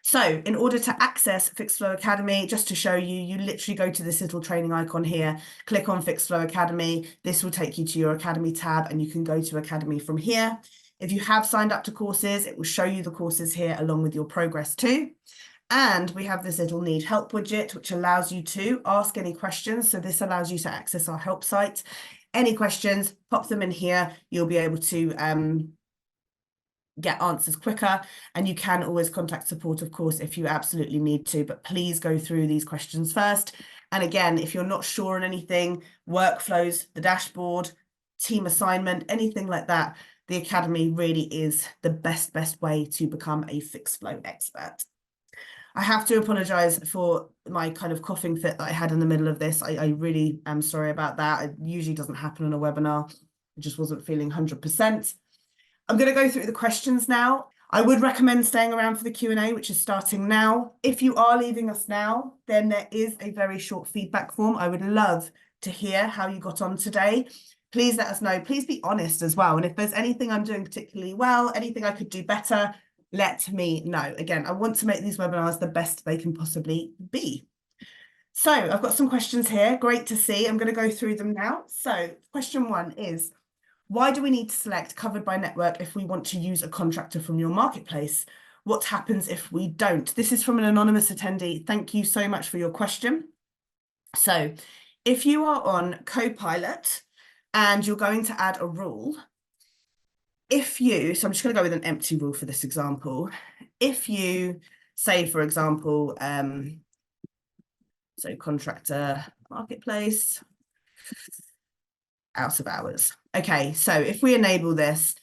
So in order to access Fixflo Academy, just to show you, you literally go to this little training icon here, click on Fixflo Academy. This will take you to your Academy tab, and you can go to Academy from here. If you have signed up to courses, it will show you the courses here along with your progress too. And we have this little need help widget, which allows you to ask any questions. So this allows you to access our help site. Any questions, pop them in here. You'll be able to get answers quicker, and you can always contact support, of course, if you absolutely need to, but please go through these questions first. And again, if you're not sure on anything, workflows, the dashboard, team assignment, anything like that, the Academy really is the best way to become a Fixflo expert. I have to apologize for my kind of coughing fit that I had in the middle of this. I really am sorry about that. It usually doesn't happen on a webinar. I just wasn't feeling 100%. I'm going to go through the questions now. I would recommend staying around for the Q&A, which is starting now. If you are leaving us now, then there is a very short feedback form. I would love to hear how you got on today. Please let us know. Please be honest as well. And if there's anything I'm doing particularly well, anything I could do better, let me know. Again, I want to make these webinars the best they can possibly be. So I've got some questions here. Great to see. I'm going to go through them now. So question 1 is, why do we need to select covered by network if we want to use a contractor from your marketplace? What happens if we don't? This is from an anonymous attendee. Thank you so much for your question. So If you are on Copilot and you're going to add a rule, so I'm just going to go with an empty rule for this example. If you say, for example, so contractor marketplace, out of hours. Okay, so if we enable this,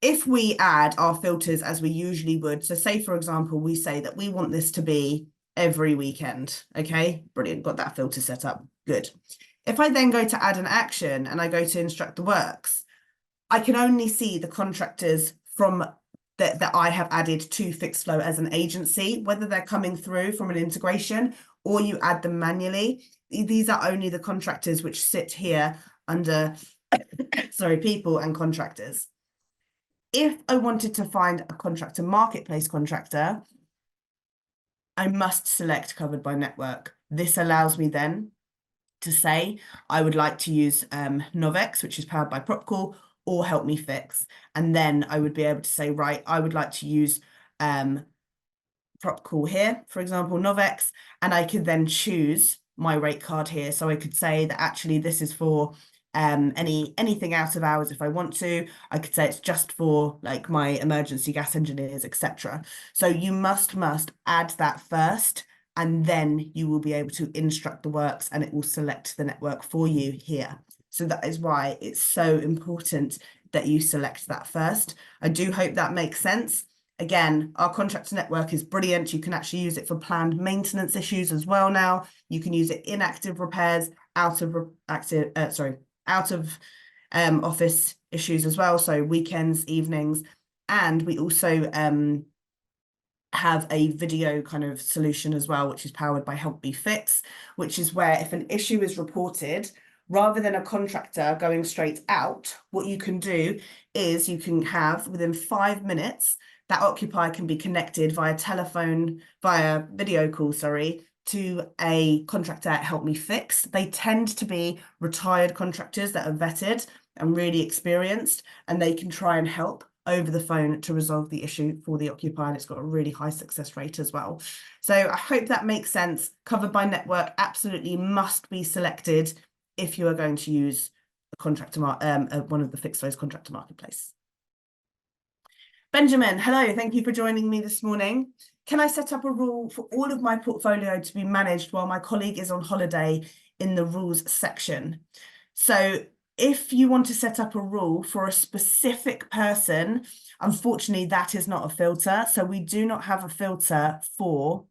if we add our filters as we usually would, so say, for example, we say that we want this to be every weekend. Okay, brilliant, got that filter set up, good. If I then go to add an action and I go to instruct the works, I can only see the contractors from that I have added to Fixflo as an agency, whether they're coming through from an integration or you add them manually. These are only the contractors which sit here under, sorry, people and contractors. If I wanted to find a contractor marketplace contractor, I must select covered by network. This allows me then to say, I would like to use Novex, which is powered by Propcool, or Help Me Fix. And then I would be able to say, right, I would like to use Propcool here, for example, Novex, and I could then choose my rate card here. So I could say that actually this is for anything out of hours if I want to. I could say it's just for like my emergency gas engineers, etc. So you must add that first, and then you will be able to instruct the works and it will select the network for you here. So that is why it's so important that you select that first. I do hope that makes sense. Again, our contractor network is brilliant. You can actually use it for planned maintenance issues as well now. You can use it in active repairs, out of office issues as well. So weekends, evenings, and we also have a video kind of solution as well, which is powered by Help Me Fix, which is where if an issue is reported, rather than a contractor going straight out, what you can do is you can have within 5 minutes, that occupier can be connected via video call, sorry, to a contractor at Help Me Fix. They tend to be retired contractors that are vetted and really experienced, and they can try and help over the phone to resolve the issue for the occupier, and it's got a really high success rate as well. So I hope that makes sense. Covered by network absolutely must be selected if you are going to use a contractor, one of the Fixflo's contractor marketplace. Benjamin, hello, thank you for joining me this morning. Can I set up a rule for all of my portfolio to be managed while my colleague is on holiday in the rules section? So if you want to set up a rule for a specific person, unfortunately, that is not a filter. So we do not have a filter for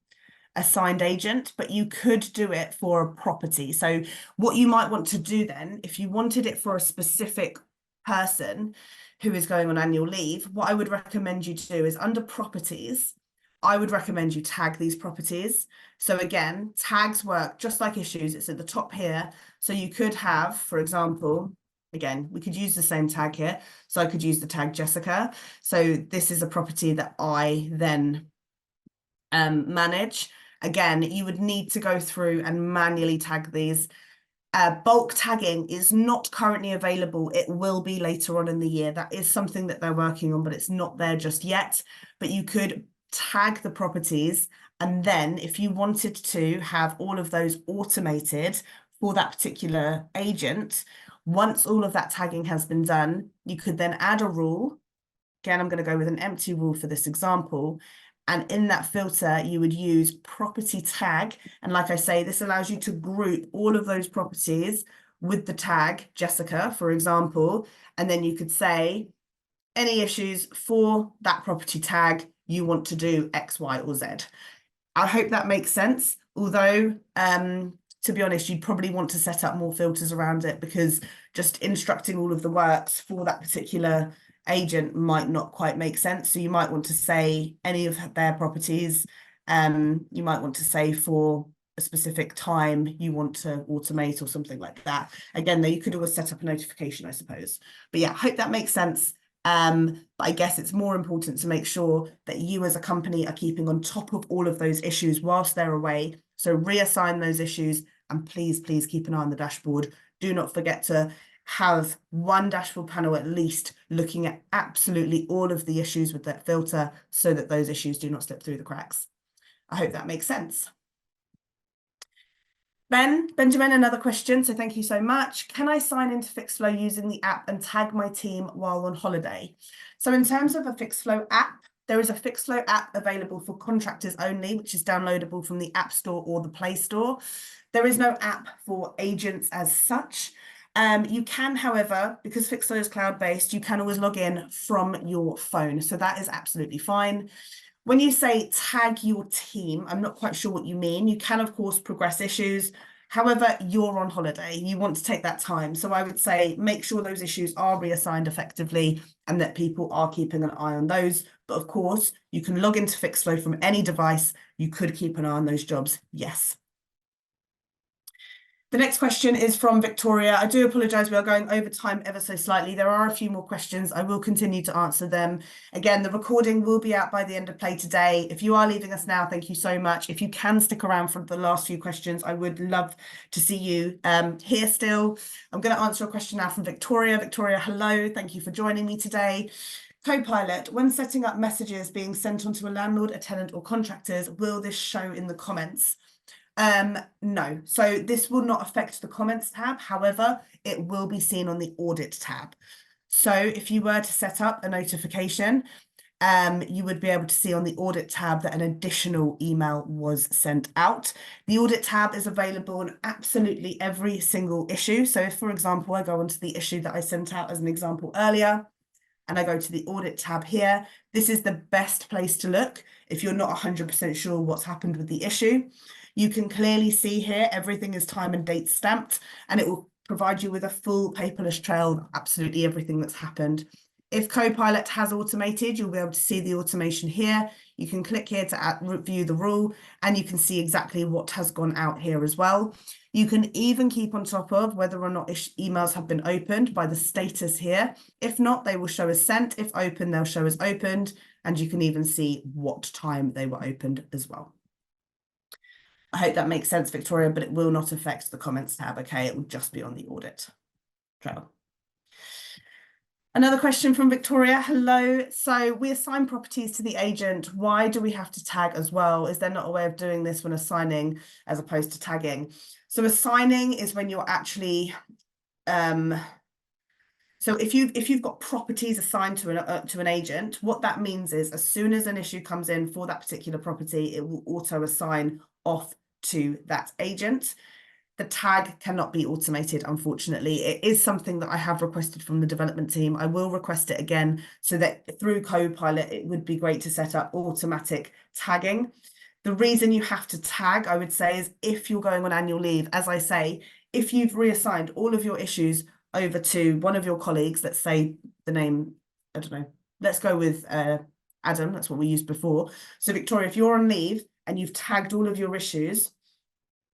assigned agent, but you could do it for a property. So what you might want to do then, if you wanted it for a specific person who is going on annual leave, what I would recommend you do is under properties, I would recommend you tag these properties. So again, tags work just like issues. It's at the top here. So you could have, for example, again, we could use the same tag here. So I could use the tag Jessica. So this is a property that I then manage. Again, you would need to go through and manually tag these. Bulk tagging is not currently available. It will be later on in the year. That is something that they're working on, but it's not there just yet. But you could tag the properties, and then if you wanted to have all of those automated for that particular agent, once all of that tagging has been done, you could then add a rule. Again, I'm going to go with an empty rule for this example. And in that filter, you would use property tag. And like I say, this allows you to group all of those properties with the tag Jessica, for example. And then you could say any issues for that property tag, you want to do X, Y, or Z. I hope that makes sense. Although, to be honest, you'd probably want to set up more filters around it, because just instructing all of the works for that particular agent might not quite make sense. So you might want to say any of their properties. You might want to say for a specific time you want to automate or something like that. Again, though, you could always set up a notification, I suppose. But yeah, I hope that makes sense. But I guess it's more important to make sure that you as a company are keeping on top of all of those issues whilst they're away. So reassign those issues, and please keep an eye on the dashboard. Do not forget to have one dashboard panel at least looking at absolutely all of the issues with that filter, so that those issues do not slip through the cracks. I hope that makes sense. Benjamin, another question. So thank you so much. Can I sign into Fixflo using the app and tag my team while on holiday? So in terms of a Fixflo app, there is a Fixflo app available for contractors only, which is downloadable from the App Store or the Play Store. There is no app for agents as such. You can, however, because Fixflo is cloud-based, you can always log in from your phone. So that is absolutely fine. When you say tag your team, I'm not quite sure what you mean. You can, of course, progress issues. However, you're on holiday. You want to take that time. So I would say make sure those issues are reassigned effectively and that people are keeping an eye on those. But of course, you can log into Fixflo from any device. You could keep an eye on those jobs. Yes. The next question is from Victoria. I do apologise, we are going over time ever so slightly. There are a few more questions. I will continue to answer them. Again, the recording will be out by the end of play today. If you are leaving us now, thank you so much. If you can stick around for the last few questions, I would love to see you here still. I'm going to answer a question now from Victoria. Victoria, hello. Thank you for joining me today. Copilot, when setting up messages being sent onto a landlord, a tenant, or contractors, will this show in the comments? No, so this will not affect the comments tab. However, it will be seen on the audit tab. So if you were to set up a notification, you would be able to see on the audit tab that an additional email was sent out. The audit tab is available on absolutely every single issue. So if, for example, I go onto the issue that I sent out as an example earlier, and I go to the audit tab here, this is the best place to look if you're not 100% sure what's happened with the issue. You can clearly see here, everything is time and date stamped, and it will provide you with a full paperless trail of absolutely everything that's happened. If Copilot has automated, you'll be able to see the automation here. You can click here to view the rule, and you can see exactly what has gone out here as well. You can even keep on top of whether or not emails have been opened by the status here. If not, they will show as sent. If open, they'll show as opened, and you can even see what time they were opened as well. I hope that makes sense, Victoria, but it will not affect the comments tab, okay? It will just be on the audit trail. Another question from Victoria. Hello. So we assign properties to the agent. Why do we have to tag as well? Is there not a way of doing this when assigning as opposed to tagging? So assigning is when you're actually, so if you've got properties assigned to an agent, what that means is as soon as an issue comes in for that particular property, it will auto assign off to that agent. The tag cannot be automated, unfortunately. It is something that I have requested from the development team. I will request it again so that through Copilot, it would be great to set up automatic tagging. The reason you have to tag, I would say, is if you're going on annual leave. As I say, if you've reassigned all of your issues over to one of your colleagues, let's say the name, I don't know, let's go with Adam, that's what we used before. So Victoria, if you're on leave and you've tagged all of your issues,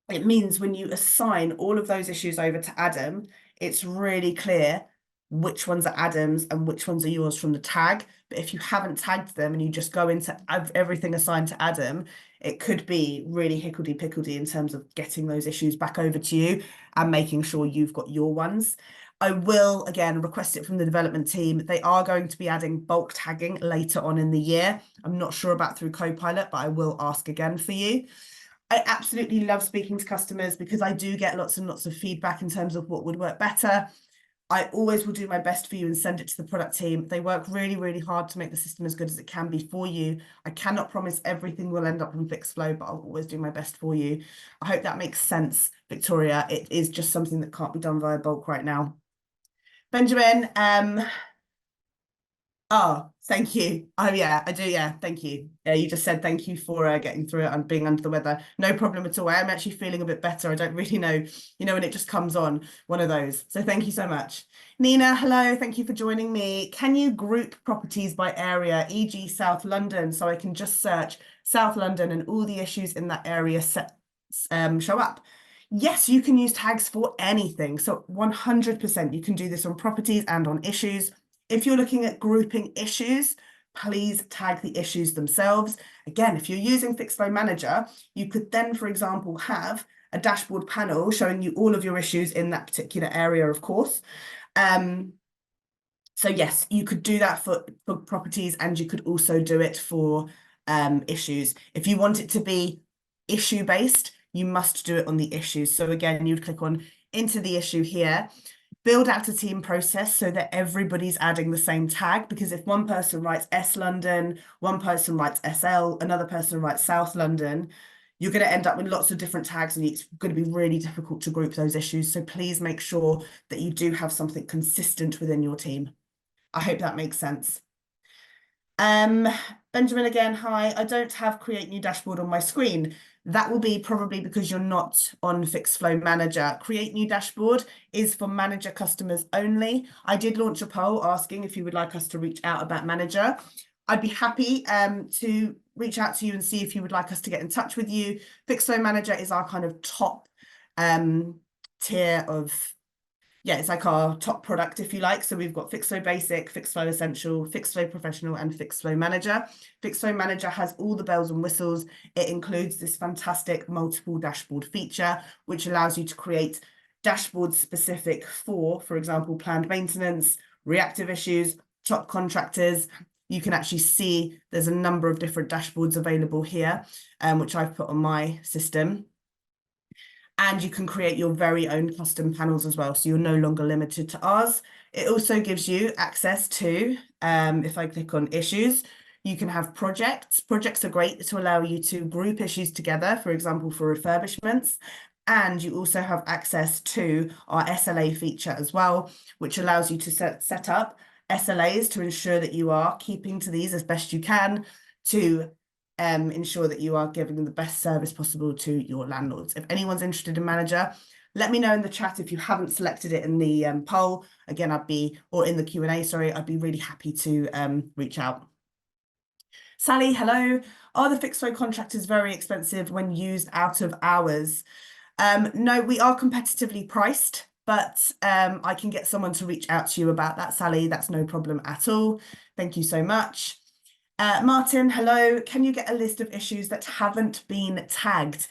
it means when you assign all of those issues over to Adam, it's really clear which ones are Adam's and which ones are yours from the tag. But if you haven't tagged them and you just go into everything assigned to Adam, it could be really hickledy-pickledy in terms of getting those issues back over to you and making sure you've got your ones. I will, again, request it from the development team. They are going to be adding bulk tagging later on in the year. I'm not sure about through Copilot, but I will ask again for you. I absolutely love speaking to customers because I do get lots and lots of feedback in terms of what would work better. I always will do my best for you and send it to the product team. They work really, really hard to make the system as good as it can be for you. I cannot promise everything will end up in Fixflo, but I'll always do my best for you. I hope that makes sense, Victoria. It is just something that can't be done via bulk right now. Benjamin, oh, thank you. Oh, yeah, I do. Yeah, thank you. Yeah, you just said thank you for getting through it and being under the weather. No problem at all. I am actually feeling a bit better. I don't really know, when it just comes on, one of those. So thank you so much. Nina, hello. Thank you for joining me. Can you group properties by area, e.g. South London, so I can just search South London and all the issues in that area show up? Yes, you can use tags for anything. So 100% you can do this on properties and on issues. If you're looking at grouping issues, please tag the issues themselves. Again, if you're using Fixflo Manager, you could then, for example, have a dashboard panel showing you all of your issues in that particular area, of course. So yes, you could do that for properties, and you could also do it for issues. If you want it to be issue-based, you must do it on the issues. So again, you'd click on into the issue here, build out a team process so that everybody's adding the same tag, because if one person writes S London, one person writes SL, another person writes South London, you're going to end up with lots of different tags and it's going to be really difficult to group those issues. So please make sure that you do have something consistent within your team. I hope that makes sense. Benjamin again, hi. I don't have create new dashboard on my screen. That will be probably because you're not on Fixflo Manager. Create new dashboard is for manager customers only. I did launch a poll asking if you would like us to reach out about manager. I'd be happy to reach out to you and see if you would like us to get in touch with you. Fixflo Manager is our kind of top tier of, yeah, it's like our top product, if you like. So we've got Fixflo Basic, Fixflo Essential, Fixflo Professional, and Fixflo Manager. Fixflo Manager has all the bells and whistles. It includes this fantastic multiple dashboard feature, which allows you to create dashboards specific for example, planned maintenance, reactive issues, top contractors. You can actually see there's a number of different dashboards available here, which I've put on my system. And you can create your very own custom panels as well. So you're no longer limited to ours. It also gives you access to, if I click on issues, you can have projects. Projects are great to allow you to group issues together, for example, for refurbishments. And you also have access to our SLA feature as well, which allows you to set up SLAs to ensure that you are keeping to these as best you can to ensure that you are giving them the best service possible to your landlords. If anyone's interested in manager, let me know in the chat if you haven't selected it in the poll. Again, or in the Q&A, sorry, I'd be really happy to reach out. Sally, hello. Are the Fixflo contractors very expensive when used out of hours? No, we are competitively priced, but I can get someone to reach out to you about that, Sally. That's no problem at all. Thank you so much. Martin, hello. Can you get a list of issues that haven't been tagged?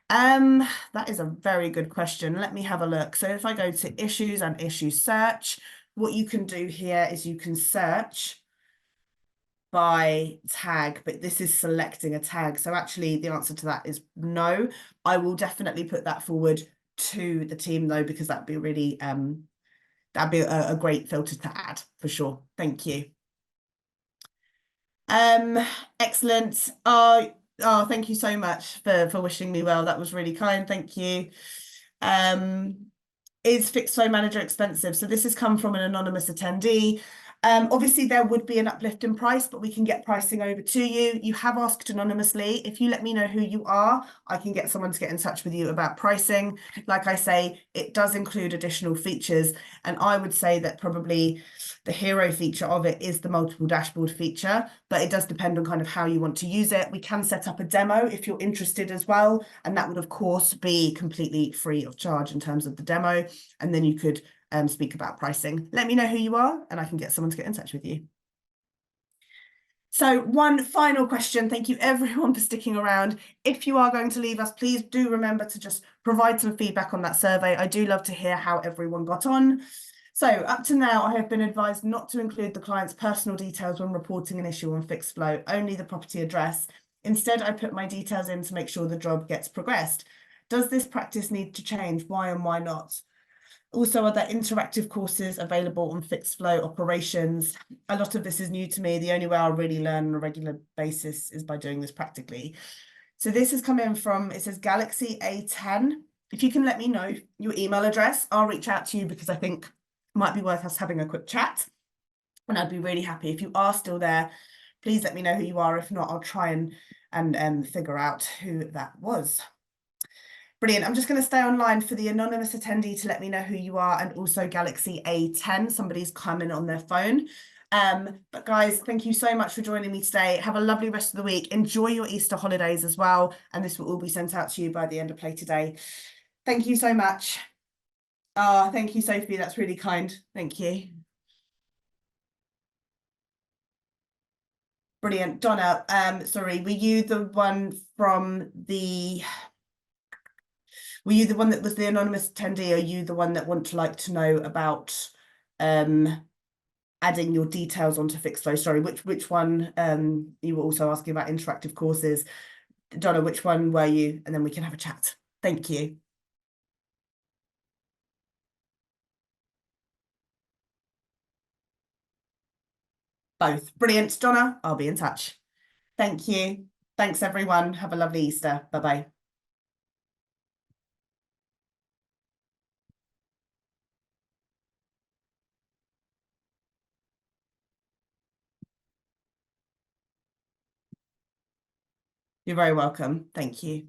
That is a very good question. Let me have a look. So if I go to issues and issue search, what you can do here is you can search by tag, but this is selecting a tag. So actually the answer to that is no. I will definitely put that forward to the team though, because that'd be really, that'd be a great filter to add for sure. Thank you. Excellent. Thank you so much for wishing me well. That was really kind. Thank you. Is Fixflo Manager expensive? So this has come from an anonymous attendee. Obviously there would be an uplift in price, but we can get pricing over to you. You have asked anonymously. If you let me know who you are, I can get someone to get in touch with you about pricing. Like I say, it does include additional features. And I would say that probably the hero feature of it is the multiple dashboard feature, but it does depend on kind of how you want to use it. We can set up a demo if you're interested as well. And that would of course be completely free of charge in terms of the demo. And then you could speak about pricing. Let me know who you are and I can get someone to get in touch with you. So one final question. Thank you everyone for sticking around. If you are going to leave us, please do remember to just provide some feedback on that survey. I do love to hear how everyone got on. So up to now, I have been advised not to include the client's personal details when reporting an issue on Fixflo, only the property address. Instead, I put my details in to make sure the job gets progressed. Does this practice need to change? Why and why not? Also, are there interactive courses available on Fixflo operations? A lot of this is new to me. The only way I'll really learn on a regular basis is by doing this practically. So this has come in from, it says Galaxy A10. If you can let me know your email address, I'll reach out to you because I think it might be worth us having a quick chat. And I'd be really happy. If you are still there, please let me know who you are. If not, I'll try and figure out who that was. Brilliant. I'm just going to stay online for the anonymous attendee to let me know who you are, and also Galaxy A10. Somebody's coming on their phone. But guys, thank you so much for joining me today. Have a lovely rest of the week. Enjoy your Easter holidays as well. And this will all be sent out to you by the end of play today. Thank you so much. Thank you, Sophie. That's really kind. Thank you. Brilliant. Donna, sorry, were you the one that was the anonymous attendee? Are you the one that want to like to know about adding your details onto Fixflo? Sorry, which one? You were also asking about interactive courses. Donna, which one were you? And then we can have a chat. Thank you. Both. Brilliant. Donna, I'll be in touch. Thank you. Thanks, everyone. Have a lovely Easter. Bye-bye. You're very welcome. Thank you.